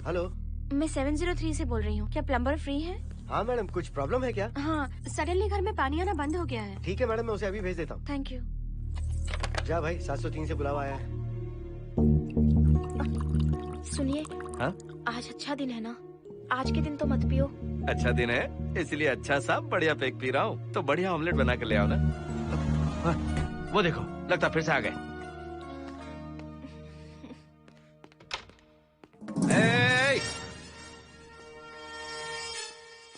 Hello, मैं 703 से बोल रही हूँ। क्या प्लम्बर फ्री है? हाँ मैडम, कुछ प्रॉब्लम है क्या? हाँ, सडनली घर में पानी आना बंद हो गया है। ठीक है मैडम, मैं उसे अभी भेज देता हूँ। Thank you. जा भाई, 703 से बुलावा आया है। सुनिए, हाँ? आज अच्छा दिन है ना, आज के दिन तो मत पियो। अच्छा दिन है, इसलिए अच्छा सा बढ़िया पेक पी रहा हूँ। तो बढ़िया ऑमलेट बना के ले आओ ना। वो देखो, लगता फिर से आ गए।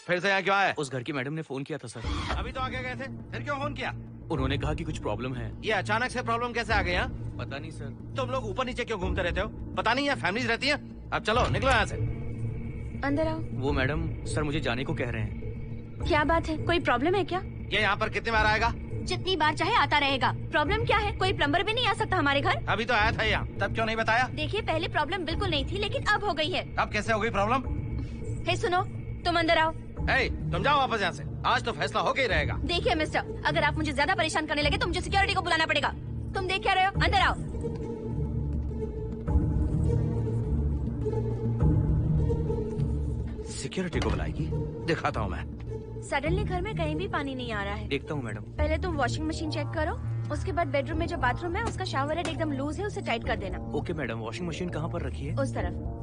फिर से यहाँ क्यों आए? उस घर की मैडम ने फोन किया था सर। अभी तो आगे गए थे, फिर क्यों फोन किया? उन्होंने कहा कि कुछ प्रॉब्लम है। ये अचानक से प्रॉब्लम कैसे आ गई यहाँ? पता नहीं सर। तुम लोग ऊपर नीचे क्यों घूमते रहते हो? पता नहीं यहाँ फैमिलीज रहती हैं? अब चलो निकलो यहाँ से। अंदर आओ। वो मैडम सर मुझे जाने को कह रहे हैं। क्या बात है, कोई प्रॉब्लम है क्या? ये यहाँ पर कितनी बार आएगा? जितनी बार चाहे आता रहेगा। प्रॉब्लम क्या है? कोई प्लम्बर भी नहीं आ सकता हमारे घर? अभी तो आया था यहाँ, तब क्यों नहीं बताया? देखिए, पहले प्रॉब्लम बिल्कुल नहीं थी, लेकिन अब हो गई है। अब कैसे हो गई प्रॉब्लम? हे सुनो, तुम अंदर आओ। तुम जाओ वापस यहाँ से। आज तो फैसला होके ही रहेगा। देखिए मिस्टर, अगर आप मुझे ज्यादा परेशान करने लगे तो मुझे सिक्योरिटी को बुलाना पड़ेगा। तुम देख क्या रहे हो? अंदर आओ। सिक्योरिटी को बुलाएगी? दिखाता हूँ मैं। सडनली घर में कहीं भी पानी नहीं आ रहा है। देखता हूँ मैडम। पहले तुम वॉशिंग मशीन चेक करो, उसके बाद बेडरूम में जो बाथरूम है उसका शावर हेड एकदम लूज है, उसे टाइट कर देना। Okay madam. वॉशिंग मशीन कहाँ पर रखी है? उस तरफ।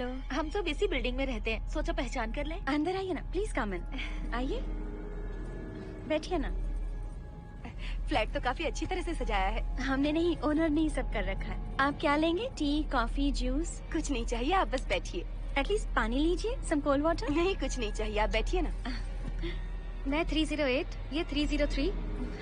हेलो। हम सब इसी बिल्डिंग में रहते हैं, सोचा पहचान कर लें। अंदर आइए ना, प्लीज कम इन। आइए, बैठिए ना। फ्लैट तो काफी अच्छी तरह से सजाया है। हमने नहीं, ओनर ने ही सब कर रखा है। आप क्या लेंगे? T, coffee, juice? कुछ नहीं चाहिए, आप बस बैठिए। एटलीस्ट पानी लीजिए, सम कोल्ड वाटर। नहीं, कुछ नहीं चाहिए, आप बैठिए ना। मैं 308, ये 303,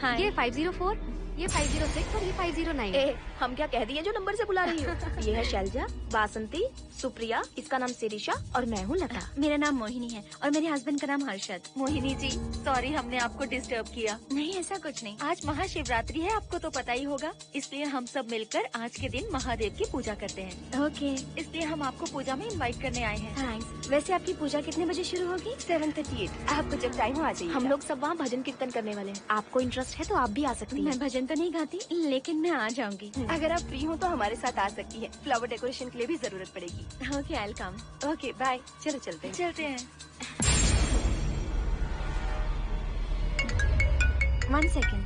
हाँ। ये 504, ये 506 और ये 509। ए, हम क्या कह दिए जो नंबर से बुला रही हो? ये है शैलजा, बासंती, सुप्रिया, इसका नाम शिरीषा और मैं हूँ लता। मेरा नाम मोहिनी है और मेरे हस्बैंड का नाम हर्षद। मोहिनी जी, सॉरी हमने आपको डिस्टर्ब किया। नहीं, ऐसा कुछ नहीं। आज महाशिवरात्रि है, आपको तो पता ही होगा, इसलिए हम सब मिलकर आज के दिन महादेव की पूजा करते हैं। ओके, इसलिए हम आपको पूजा में इनवाइट करने आए हैं। थैंक्स। वैसे आपकी पूजा कितने बजे शुरू होगी? 7:38। आपको जब टाइम हो आ जाइए। हम लोग सब वहाँ भजन कीर्तन करने वाले हैं। आपको इंटरेस्ट है तो आप भी आ सकती मैं हैं। भजन तो नहीं गाती, लेकिन मैं आ जाऊंगी। अगर आप फ्री हो तो हमारे साथ आ सकती है। फ्लावर डेकोरेशन के लिए भी जरूरत पड़ेगी। Okay, I will come. Okay, bye. चलो चलते हैं। चलते हैं। 1 सेकेंड।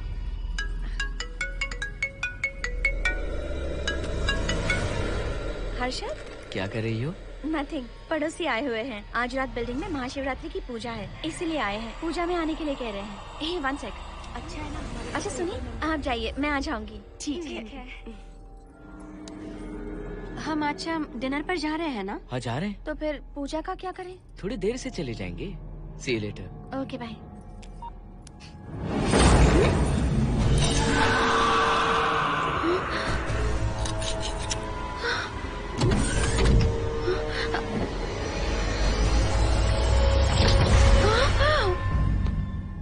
हर्षद? क्या कर रही हो? नथिंग, पड़ोसी आए हुए हैं। आज रात बिल्डिंग में महाशिवरात्रि की पूजा है, इसीलिए आए हैं। पूजा में आने के लिए कह रहे हैं। 1 सेकेंड। अच्छा है ना? अच्छा सुनिए, आप जाइए, मैं आ जाऊंगी। ठीक है। हम आज शाम डिनर पर जा रहे हैं ना? हाँ जा रहे हैं। तो फिर पूजा का क्या करें? थोड़ी देर से चले जाएंगे। See you later. Okay, bye.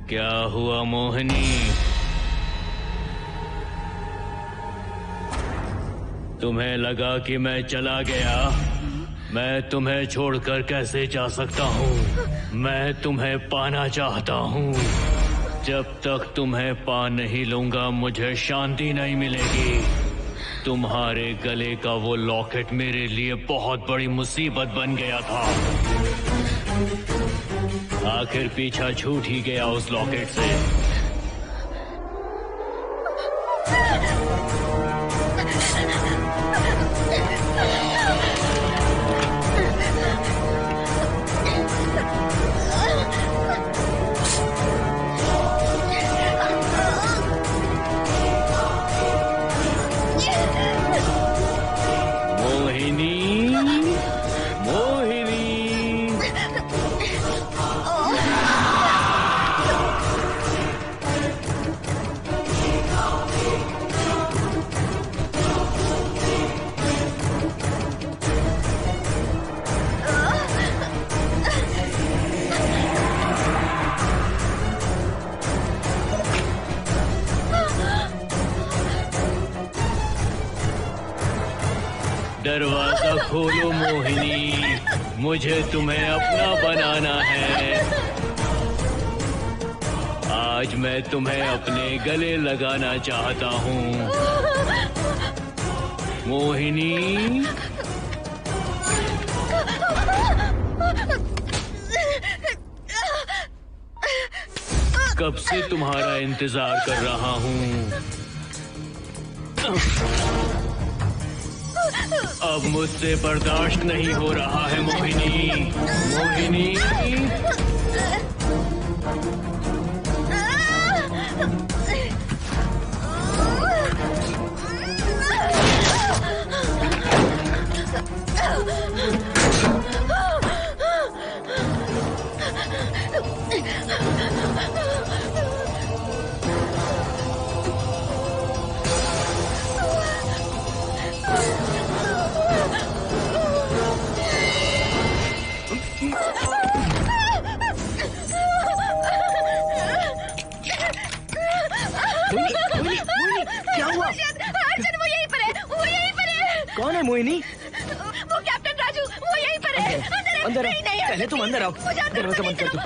क्या हुआ मोहिनी? तुम्हें लगा कि मैं चला गया? मैं तुम्हें छोड़कर कैसे जा सकता हूँ? मैं तुम्हें पाना चाहता हूँ। जब तक तुम्हें पा नहीं लूंगा मुझे शांति नहीं मिलेगी। तुम्हारे गले का वो लॉकेट मेरे लिए बहुत बड़ी मुसीबत बन गया था। आखिर पीछा छूट ही गया उस लॉकेट से। दरवाजा खोलो मोहिनी, मुझे तुम्हें अपना बनाना है। आज मैं तुम्हें अपने गले लगाना चाहता हूँ मोहिनी। कब से तुम्हारा इंतजार कर रहा हूँ। अब मुझसे बर्दाश्त नहीं हो रहा है मोहिनी। मोहिनी क्या हुआ? अर्जुन वो यहीं पर है, वो यहीं पर है। कौन है मोहिनी? वो कैप्टन राजू, वो यहीं पर है। अंदर आओ, नहीं, पहले तुम अंदर आओ। दरवाजा बंद कर दो।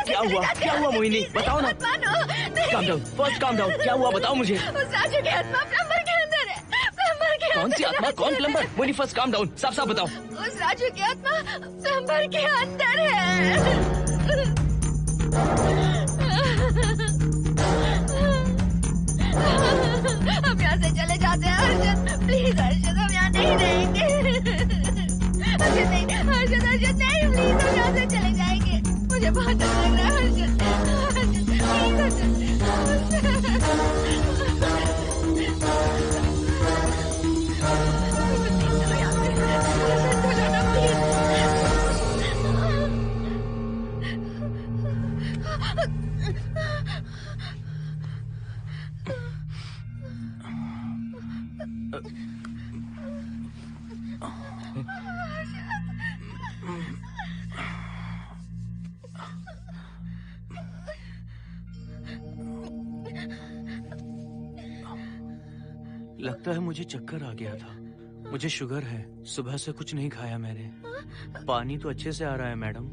क्या हुआ? क्या हुआ मोहिनी? बताओ ना। Calm down, first calm down. क्या हुआ बताओ मुझे। उस राजू की आत्मा प्लम्बर के अंदर है। प्लम्बर के कौन सी आत्मा? कौन plumber? Mohini first calm down, साफ साफ बताओ। उस राजू की आत्मा प्लम्बर के अंदर है। हम यहाँ से चले जाते हैं अर्जुन, प्लीज अर्जुन, हम यहाँ नहीं रहेंगे। अर्जुन नहीं, लगता है मुझे चक्कर आ गया था। मुझे शुगर है, सुबह से कुछ नहीं खाया मैंने। पानी तो अच्छे से आ रहा है मैडम।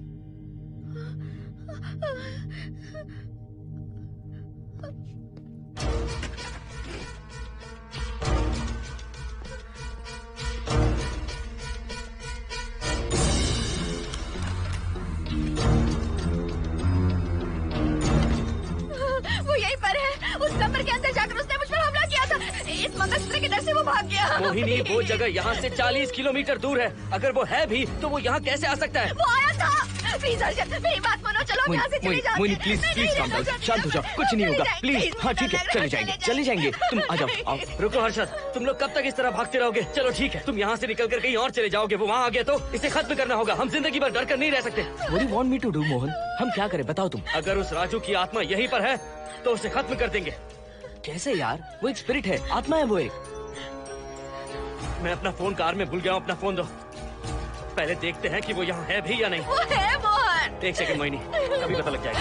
वो यहीं पर है। उस नंबर के अंदर जाकर उसने मुझ पर हमला किया था। इस मंगलसूत्र के डर से वो भाग गया। मोहिनी, वो जगह यहाँ से 40 किलोमीटर दूर है। अगर वो है भी तो वो यहाँ कैसे आ सकता है? वो आया था। प्लीज अर्जुन, मेरी बात मानो, चलो हम यहाँ से चले जाते मोहिनी हैं। प्लीज नहीं, प्लीज नहीं, काम डाउन, नहीं, शांत हो जाओ, कुछ नहीं होगा प्लीज। हाँ ठीक है, चले जाएंगे तुम आ जाओ। आओ, रुको हर्षद, तुम लोग कब तक इस तरह भागते रहोगे? चलो ठीक है, तुम यहाँ से निकल कर कहीं और चले जाओगे। वो वहाँ आ गया तो इसे खत्म करना होगा। हम जिंदगी भर डर कर नहीं रह सकते। What do you want me to do, Mohan? हम क्या करें बताओ तुम? अगर उस राजू की आत्मा यहीं पर है तो उसे खत्म कर देंगे। कैसे यार? वो एक स्पिरिट है, आत्मा है वो एक। मैं अपना फोन कार में भूल गया हूँ, अपना फोन दो। पहले देखते हैं कि वो यहाँ है भी या नहीं। वो है मोहन। एक सेकंड मोहिनी, अभी पता लग जाएगा।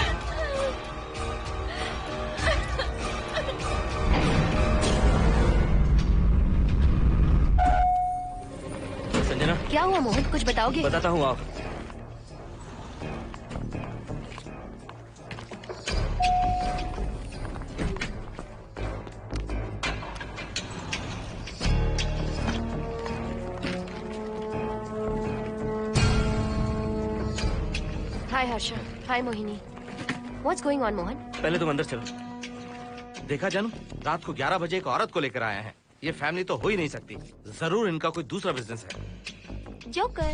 संजना, क्या हुआ मोहन, कुछ बताओगे? बताता हूँ आप। हाय हर्षा, हाय Mohini. What's going on, Mohan? पहले तुम अंदर चलो। देखा जानू, रात को 11 बजे एक औरत को लेकर आया है। ये फैमिली तो हो ही नहीं सकती। जरूर इनका कोई दूसरा बिजनेस है। Joker.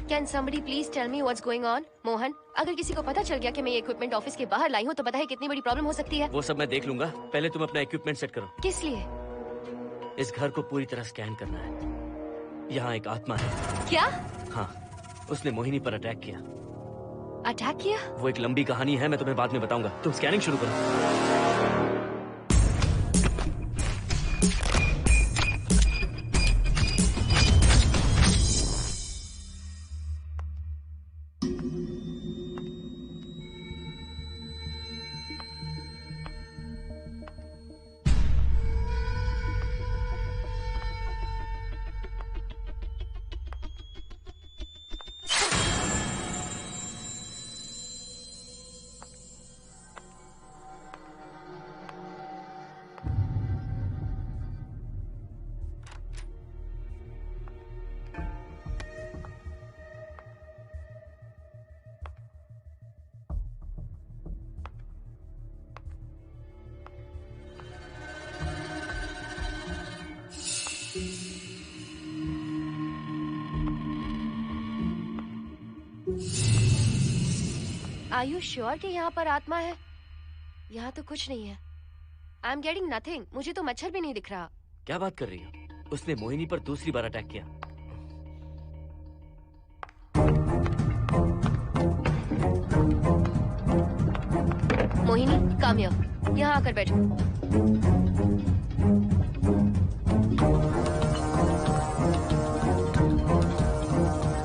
Can somebody please tell me what's going on? Mohan, अगर किसी को पता चल गया कि मैं ये इक्विपमेंट ऑफिस के बाहर लाई हूँ तो पता है कितनी बड़ी प्रॉब्लम हो सकती है। वो सब मैं देख लूंगा, पहले तुम अपना इक्विपमेंट सेट करो। किस लिए? इस घर को पूरी तरह स्कैन करना है। यहाँ एक आत्मा है। क्या? हाँ, उसने मोहिनी पर अटैक किया। अटैक किया? वो एक लंबी कहानी है, मैं तुम्हें बाद में बताऊंगा। तुम स्कैनिंग शुरू करो। Are you sure कि यहाँ पर आत्मा है? यहाँ तो कुछ नहीं है। I'm getting nothing. मुझे तो मच्छर भी नहीं दिख रहा। क्या बात कर रही हो? उसने मोहिनी पर दूसरी बार अटैक किया। Mohini, come here. यहाँ आकर बैठो।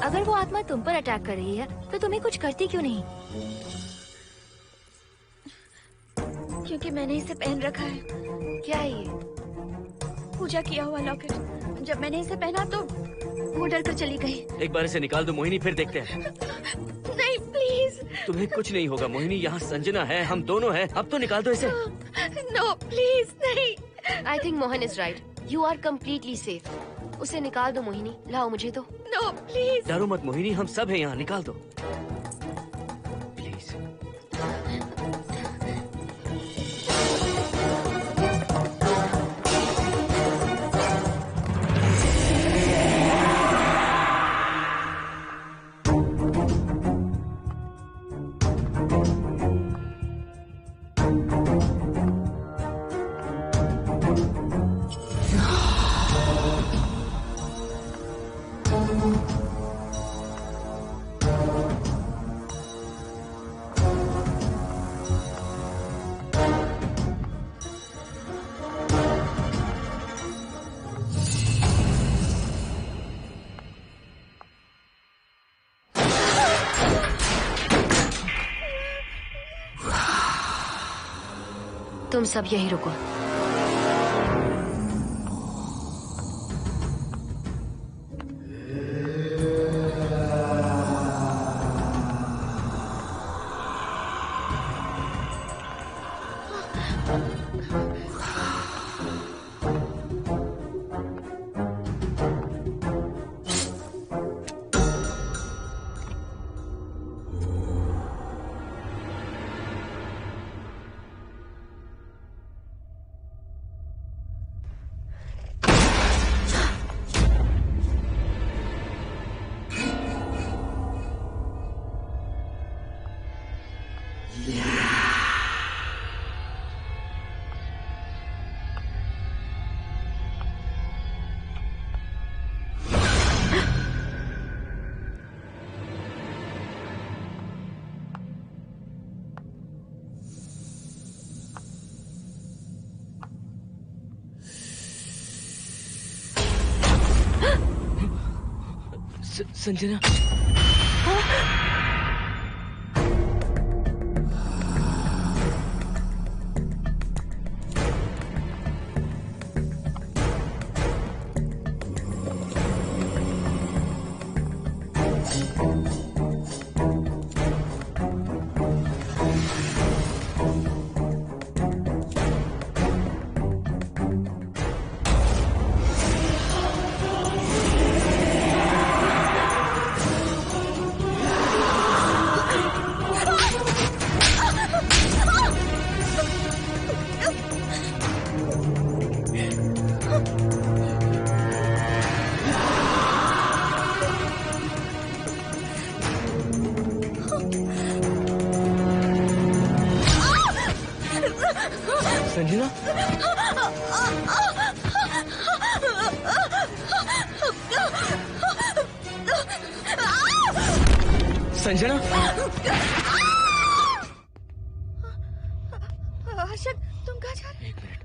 अगर वो आत्मा तुम पर अटैक कर रही है तो तुम्हें कुछ करती क्यों नहीं? क्योंकि मैंने इसे पहन रखा है। क्या है ये? पूजा किया हुआ लॉकेट। जब मैंने इसे पहना तो वो डर कर चली गई। एक बार इसे निकाल दो मोहिनी, फिर देखते हैं। नहीं प्लीज। तुम्हें कुछ नहीं होगा मोहिनी, यहाँ संजना है, हम दोनों हैं। अब तो निकाल दो इसे। नो प्लीज नहीं। I think Mohan is right. You are completely safe. उसे निकाल दो मोहिनी, लाओ मुझे तो। No please. डरो मत मोहिनी, हम सब हैं यहाँ, निकाल दो। तुम सब यही रुको। संजना, संजना, हर्षद, तुम कहाँ जा रहे हो? एक मिनट।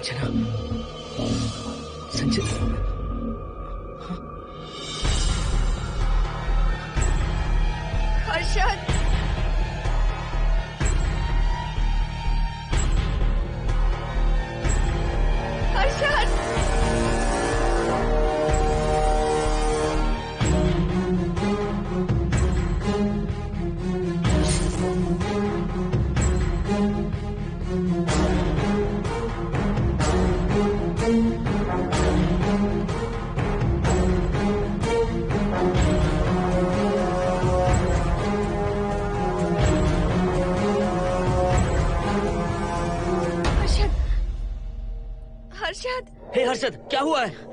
संजना, संजना, हर्षद, हर्षद, हर्षद। हे हर्षद, क्या हुआ है?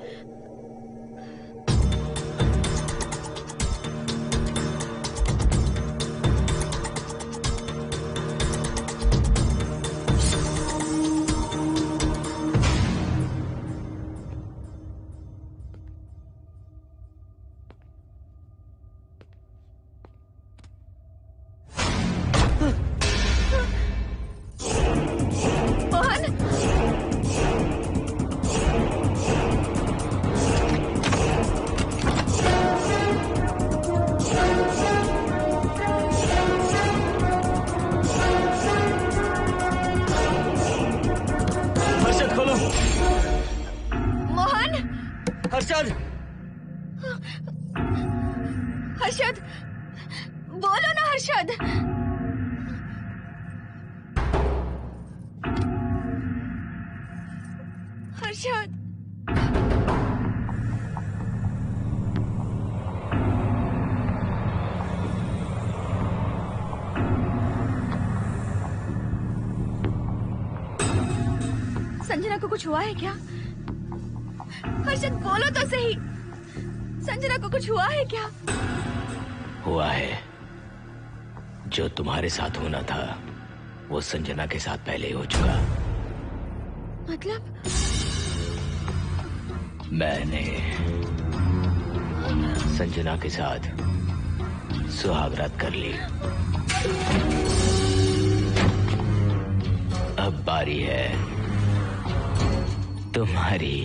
हर्षद, हर्षद, बोलो ना हर्षद। हर्षद, संजना को कुछ हुआ है क्या? हर्षद, बोलो तो सही। संजना को कुछ हुआ है क्या? हुआ है जो तुम्हारे साथ होना था वो संजना के साथ पहले ही हो चुका। मतलब? मैंने संजना के साथ सुहागरात कर ली। अब बारी है तुम्हारी।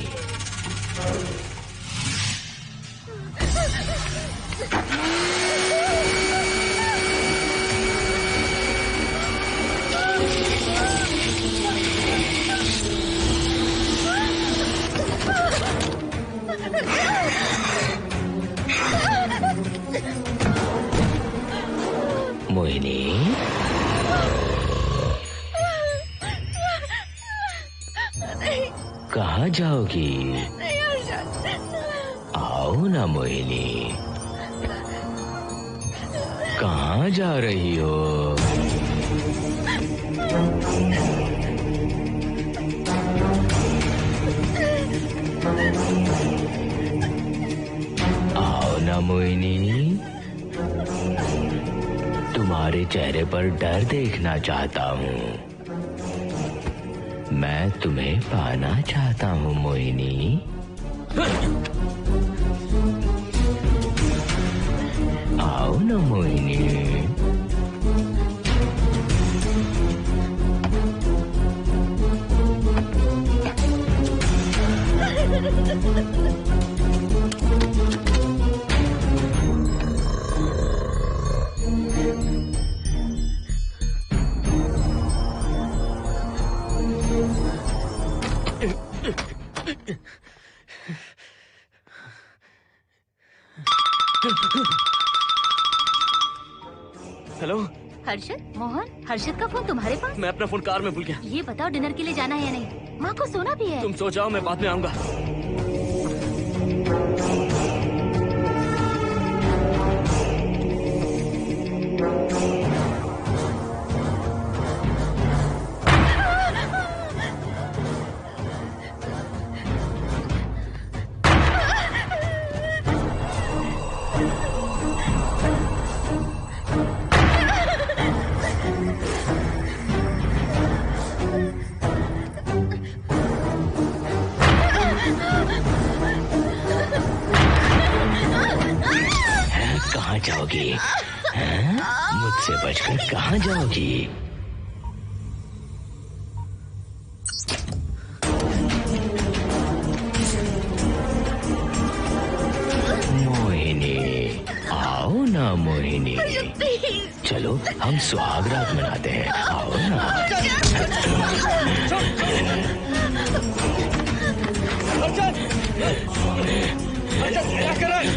मोहिनी, कहाँ जाओगी? आओ ना मोहिनी, कहाँ जा रही हो? आओ ना मोहिनी, तुम्हारे चेहरे पर डर देखना चाहता हूँ। मैं तुम्हें पाना चाहता हूँ मोहिनी। आओ ना मोहिनी। हेलो हर्षद, मोहन, हर्षद का फोन तुम्हारे पास? मैं अपना फोन कार में भूल गया। ये बताओ डिनर के लिए जाना है या नहीं? माँ को सोना भी है। तुम सो जाओ, मैं बाद में आऊंगा। कहाँ जाओगी? मुझसे बचकर कहाँ जाओगी? मोहिनी, आओ ना मोहिनी। चलो हम सुहागरात मनाते हैं, आओ ना। क्या कर रहा है?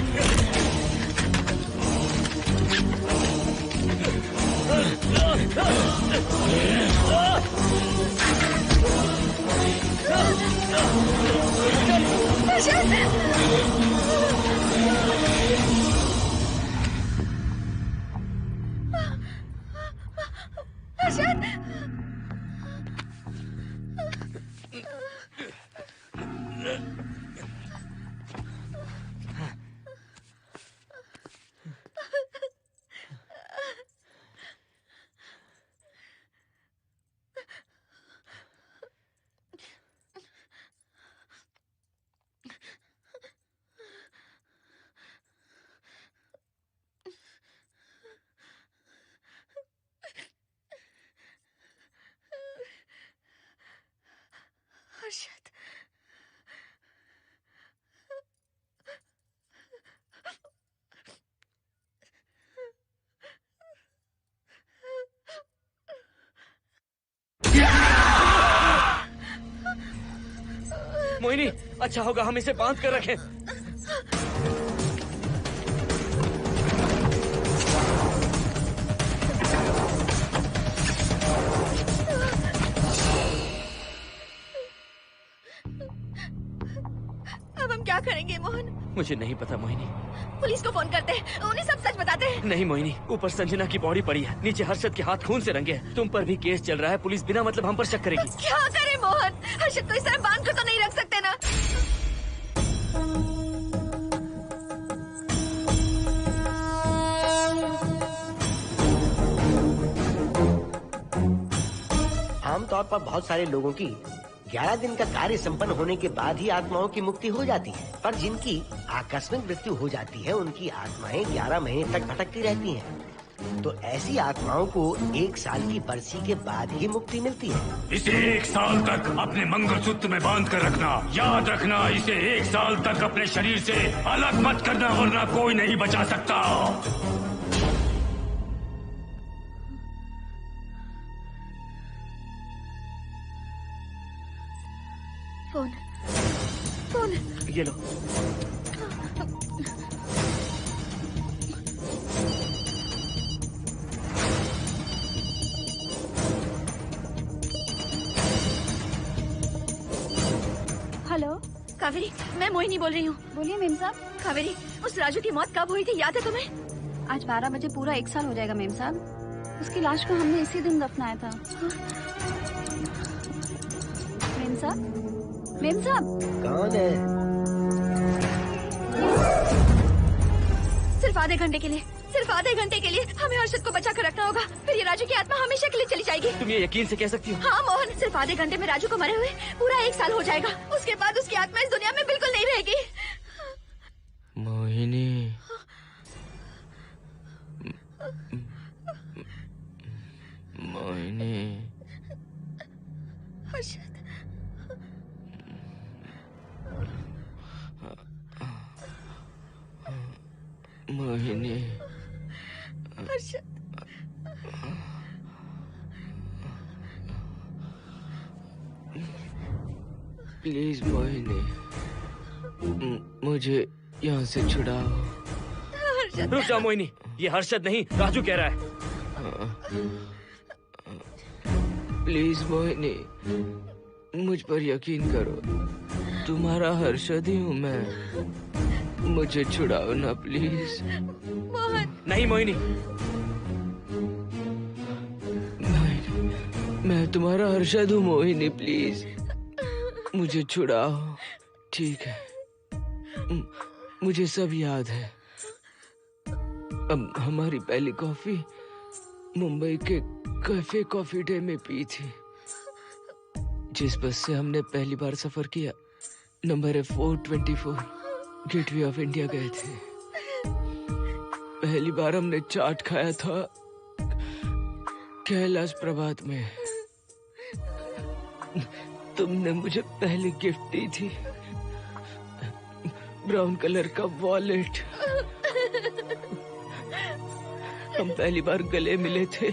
हर्षद, मोहिनी, अच्छा होगा हम इसे बांध कर रखें। अब हम क्या करेंगे मोहन? मुझे नहीं पता मोहिनी। पुलिस को फोन करते हैं, उन्हें सब सच बताते हैं। नहीं मोहिनी, ऊपर संजना की बॉडी पड़ी है, नीचे हर्षद के हाथ खून से रंगे हैं। तुम पर भी केस चल रहा है, पुलिस बिना मतलब हम पर शक करेगी। तो क्या करें मोहन? हर्षद को इस तरह बांध कर तो नहीं रख सकते ना। आमतौर पर बहुत सारे लोगों की 11 दिन का कार्य संपन्न होने के बाद ही आत्माओं की मुक्ति हो जाती है, पर जिनकी आकस्मिक मृत्यु हो जाती है उनकी आत्माएं 11 महीने तक भटकती रहती हैं। तो ऐसी आत्माओं को 1 साल की बरसी के बाद ही मुक्ति मिलती है। इसे 1 साल तक अपने मंगलसूत्र में बांध कर रखना। याद रखना, इसे 1 साल तक अपने शरीर से अलग मत करना, वरना कोई नहीं बचा सकता। फोन ये लो। हेलो कावेरी, मैं मोहिनी बोल रही हूँ। बोलिए मेम साहब। कावेरी, उस राजू की मौत कब हुई थी, याद है तुम्हें? आज 12 बजे पूरा 1 साल हो जाएगा मेम साहब। उसकी लाश को हमने इसी दिन दफनाया था। मेम साहब, मेम साहब। कौन है? सिर्फ आधे घंटे के लिए, सिर्फ आधे घंटे के लिए हमें हर्षद को बचा कर रखना होगा, फिर ये राजू की आत्मा हमेशा के लिए चली जाएगी। तुम ये यकीन से कह सकती हो? हाँ मोहन, सिर्फ आधे घंटे में राजू को मरे हुए पूरा 1 साल हो जाएगा। उसके बाद उसकी आत्मा इस दुनिया में बिल्कुल नहीं रहेगी। मोहिनी, मोहिनी, हर्षद, मोहिनी, हर्षद, प्लीज मोहिनी, मुझे यहाँ से छुड़ाओ। हर्षद। रुक जाओ मोहिनी, ये हर्षद नहीं राजू कह रहा है। प्लीज मोहिनी, मुझ पर यकीन करो, तुम्हारा हर्षद ही हूँ मैं। मुझे छुड़ाओ ना प्लीज। मोहन। नहीं मोहिनी, मैं तुम्हारा हर्षद हूँ मोहिनी, प्लीज मुझे छुड़ाओ। ठीक है, मुझे सब याद है। अब हमारी पहली कॉफी मुंबई के कैफे कॉफी डे में पी थी। जिस बस से हमने पहली बार सफर किया, नंबर है 424, गेटवे ऑफ इंडिया गए थे। पहली बार हमने चाट खाया था कैलाश प्रभात में। तुमने मुझे पहले गिफ्ट दी थी, ब्राउन कलर का वॉलेट। हम पहली बार गले मिले थे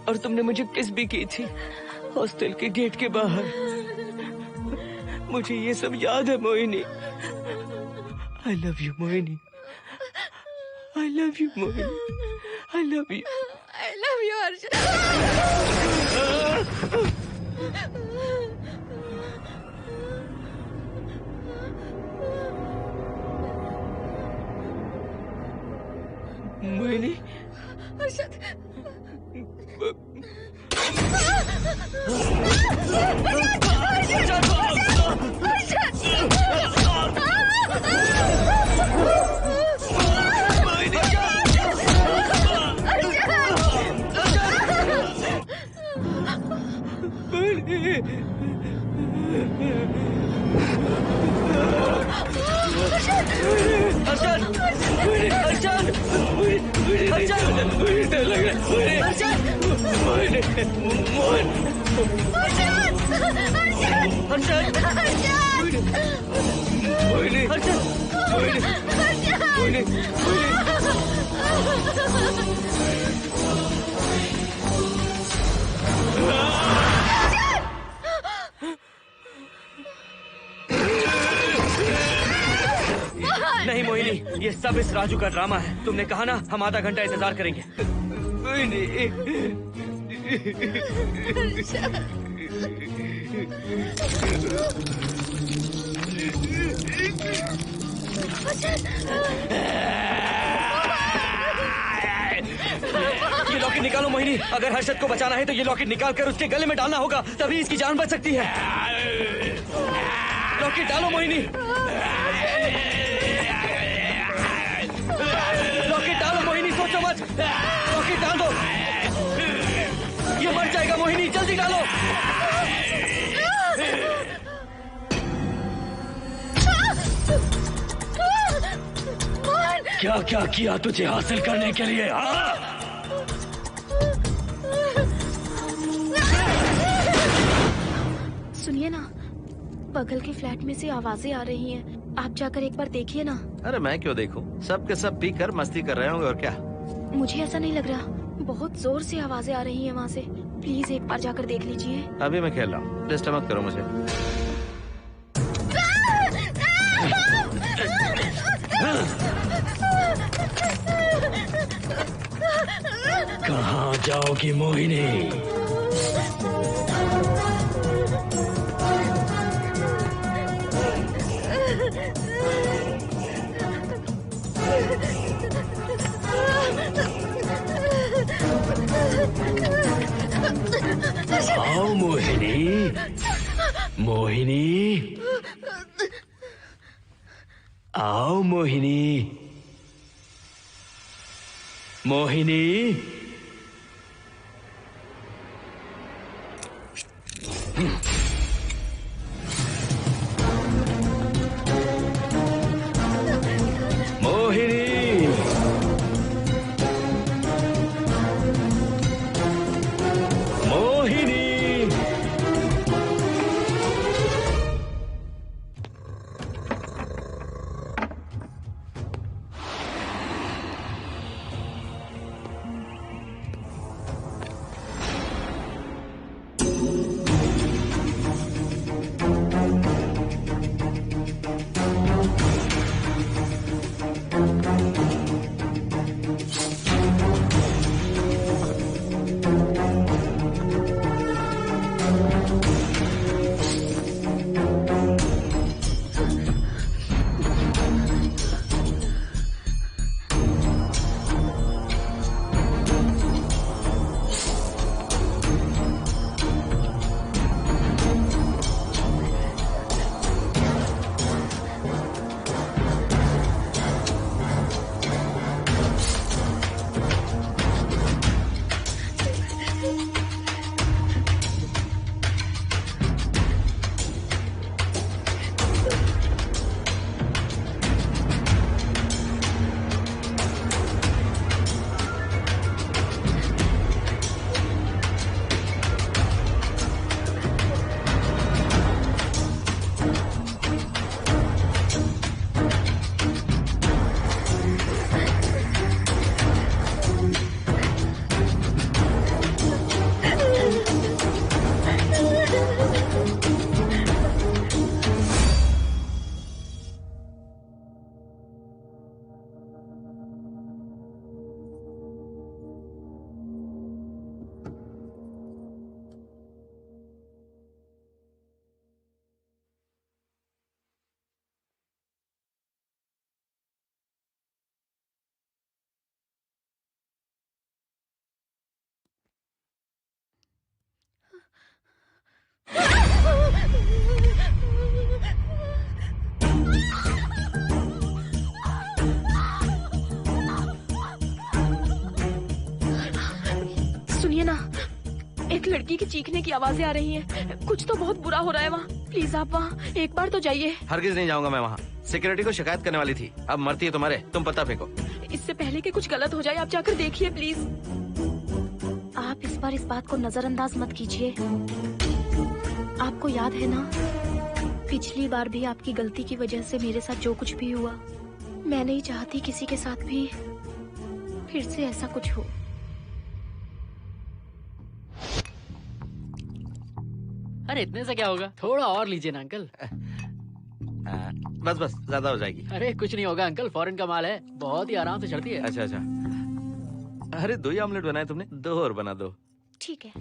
और तुमने मुझे किस भी की थी हॉस्टल के गेट के बाहर। मुझे ये सब याद है Mohini. I love you Mohini, I love you Mohini, I love you, I love you Harshad. Mohini, Harshad, नहीं मोहिनी, ये सब इस राजू का ड्रामा है। तुमने कहा ना हम आधा घंटा इंतजार करेंगे। ये लॉकेट निकालो मोहिनी। अगर हर्षद को बचाना है तो ये लॉकेट निकाल कर उसके गले में डालना होगा, तभी इसकी जान बच सकती है। लॉकेट डालो मोहिनी, लॉकेट डालो मोहिनी, सोचो मत। लॉकेट डाल दो, ये मर जाएगा मोहिनी। जल्दी जल्दी डालो। क्या क्या किया तुझे हासिल करने के लिए? सुनिए ना, बगल के फ्लैट में से आवाजें आ रही हैं। आप जाकर एक बार देखिए ना। अरे मैं क्यों देखूं? सब के सब पीकर मस्ती कर रहे होंगे और क्या। मुझे ऐसा नहीं लग रहा, बहुत जोर से आवाजें आ रही हैं वहाँ से। प्लीज एक बार जाकर देख लीजिए। अभी मैं खेल रहा हूँ, डिस्टर्ब मत करो मुझे। कहाँ जाओगी मोहिनी? आओ मोहिनी, मोहिनी, आओ मोहिनी, मोहिनी। सुनिए ना, एक लड़की की चीखने की आवाजें आ रही हैं। कुछ तो बहुत बुरा हो रहा है वहाँ। प्लीज आप वहाँ एक बार तो जाइए। हरगिज नहीं जाऊंगा मैं वहाँ। सिक्योरिटी को शिकायत करने वाली थी, अब मरती है तुम्हारे, तुम पता फेंको। इससे पहले कि कुछ गलत हो जाए आप जाकर देखिए प्लीज। आप इस बार इस बात को नजरअंदाज मत कीजिए। आपको याद है ना, पिछली बार भी आपकी गलती की वजह से मेरे साथ जो कुछ भी हुआ, मैं नहीं चाहती किसी के साथ भी फिर से ऐसा कुछ हो। अरे इतने से क्या होगा, थोड़ा और लीजिए ना अंकल। बस बस, ज्यादा हो जाएगी। अरे कुछ नहीं होगा अंकल, फॉरेन का माल है, बहुत ही आराम से चढ़ती है। अच्छा अच्छा। अरे 2 ही ऑमलेट बनाए तुमने, 2 और बना दो। ठीक है।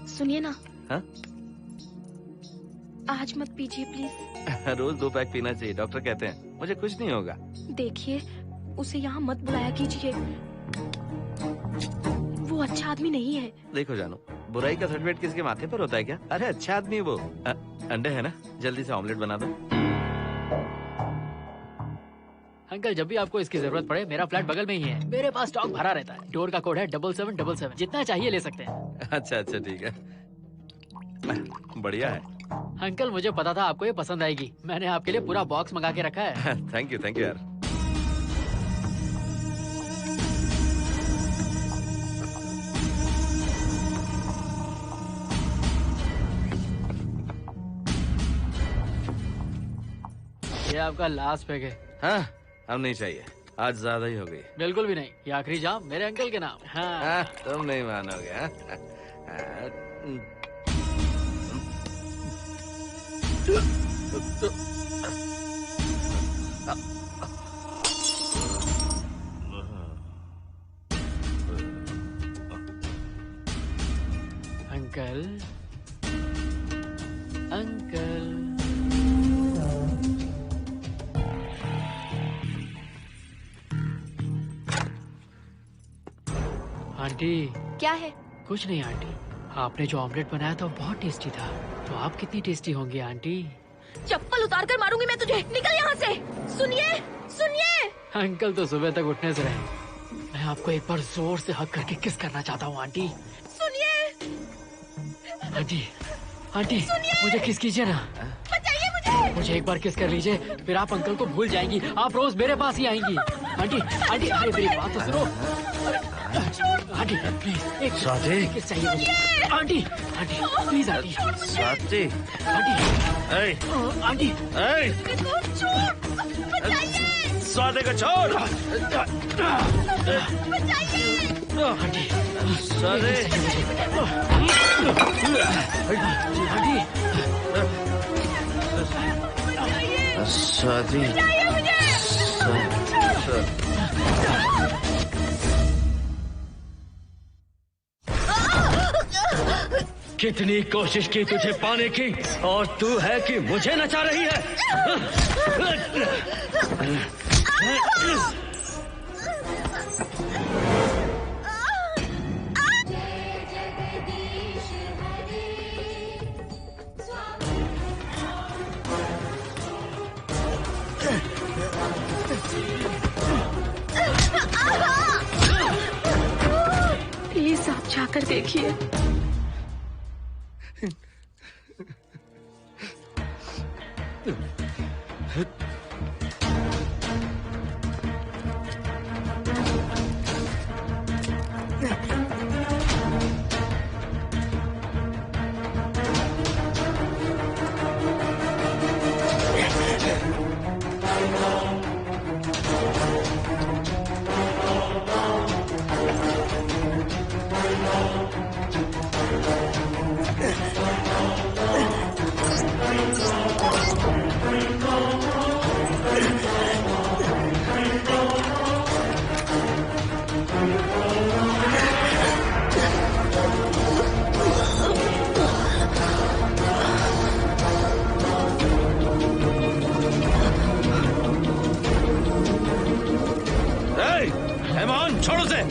सुनिए ना। हाँ? आज मत पीजिए प्लीज। रोज 2 पैक पीना चाहिए, डॉक्टर कहते हैं। मुझे कुछ नहीं होगा। देखिए, उसे यहाँ मत बुलाया कीजिए। वो अच्छा आदमी नहीं है। देखो जानू, बुराई का सर्टिफिकेट किसी के माथे पर होता है क्या? अरे अच्छा आदमी है वो। अंडे है ना, जल्दी से ऑमलेट बना दो। अंकल जब भी आपको इसकी जरूरत पड़े मेरा फ्लैट बगल में ही है, मेरे पास स्टॉक भरा रहता है। डोर का कोड है 7777, जितना चाहिए ले सकते हैं। अच्छा अच्छा ठीक है, बढ़िया है। अंकल मुझे पता था आपको ये पसंद आएगी, मैंने आपके लिए पूरा बॉक्स मंगा के रखा है। थैंक यू यार। ये आपका लास्ट पैक है। हाँ, हम नहीं चाहिए, आज ज्यादा ही हो गई। बिल्कुल भी नहीं, ये आखिरी जाम मेरे अंकल के नाम। हाँ। तुम नहीं मानोगे। Uncle uncle aunty. क्या है? कुछ नहीं आंटी, आपने जो ऑमलेट बनाया था वो बहुत टेस्टी था, तो आप कितनी टेस्टी होंगी आंटी? चप्पल उतार कर मारूंगी मैं तुझे, निकल यहाँ से। सुनिए सुनिए। अंकल तो सुबह तक उठने से रहे, मैं आपको एक बार जोर से हक करके किस करना चाहता हूँ आंटी। सुनिए आंटी, आंटी मुझे किस कीजिए ना, बचाइए मुझे। मुझे एक बार किस कर लीजिए, फिर आप अंकल को भूल जाएंगी, आप रोज मेरे पास ही आएंगी। आंटी आंटी अरे मेरी बात तो सुनो। आंटी प्लीज एक किस चाहिए मुझे। Aunty aunty please aunty. Swati aunty aunty Swati को छोड़। आंटी स्वाति स्वाति कितनी कोशिश की तुझे पाने की, और तू है कि मुझे नचा रही है। प्लीज आप जाकर देखिए। छोड़ो से।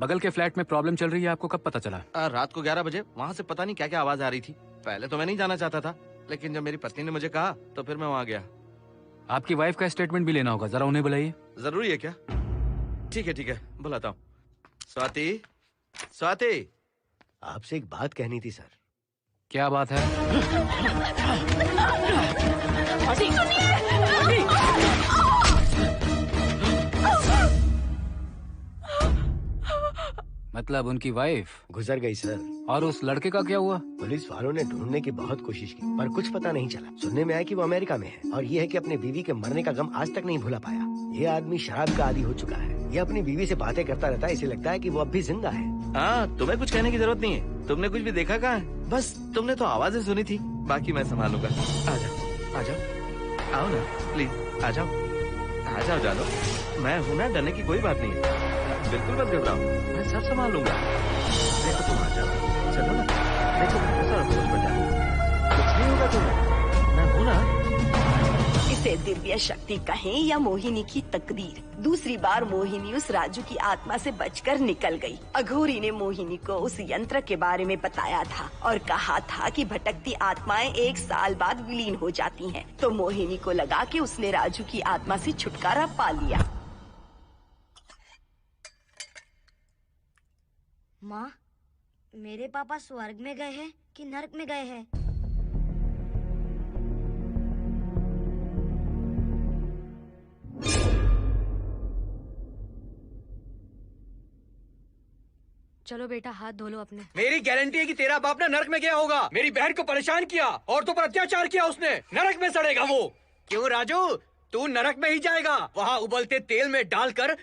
बगल के फ्लैट में प्रॉब्लम चल रही है, आपको कब पता चला? रात को 11 बजे वहाँ से पता नहीं क्या क्या आवाज आ रही थी। पहले तो मैं नहीं जाना चाहता था, लेकिन जब मेरी पत्नी ने मुझे कहा तो फिर मैं वहाँ गया। आपकी वाइफ का स्टेटमेंट भी लेना होगा, जरा उन्हें बुलाइए। जरूरी है क्या? ठीक है, बुलाता हूँ। स्वाति, स्वाति, आपसे एक बात कहनी थी सर। क्या बात है? मतलब उनकी वाइफ गुजर गई सर। और उस लड़के का क्या हुआ? पुलिस वालों ने ढूंढने की बहुत कोशिश की पर कुछ पता नहीं चला। सुनने में आया कि वो अमेरिका में है और ये है कि अपने बीवी के मरने का गम आज तक नहीं भुला पाया। ये आदमी शराब का आदी हो चुका है। ये अपनी बीवी से बातें करता रहता है, इसे लगता है कि वो अब भी जिंदा है। हाँ, तुम्हें कुछ कहने की जरूरत नहीं है। तुमने कुछ भी देखा कहाँ है? बस तुमने तो आवाजें सुनी थी, बाकी मैं संभालूंगा। आ जाओ, आओ ना प्लीज, आ जाओ जानो। मैं हूँ ना, डरने की कोई बात नहीं है। बिल्कुल मत घबराओ, मैं सब संभाल लूंगा। देखो तुम आ जाओ, चलो ना। देखो सारा बोझ पड़ जाए, कुछ नहीं होगा तुम्हें, मैं हूँ ना। इसे दिव्य शक्ति कहें या मोहिनी की तकदीर, दूसरी बार मोहिनी उस राजू की आत्मा से बचकर निकल गई। अघोरी ने मोहिनी को उस यंत्र के बारे में बताया था और कहा था कि भटकती आत्माएं 1 साल बाद विलीन हो जाती हैं। तो मोहिनी को लगा कि उसने राजू की आत्मा से छुटकारा पा लिया। माँ, मेरे पापा स्वर्ग में गए हैं कि नरक में गए हैं? चलो बेटा, हाथ धो लो अपने। मेरी गारंटी है कि तेरा बाप ना नरक में गया होगा। मेरी बहन को परेशान किया, औरतों पर अत्याचार किया उसने। नरक में सड़ेगा वो। क्यों राजू, तू नरक में ही जाएगा। वहाँ उबलते तेल में डालकर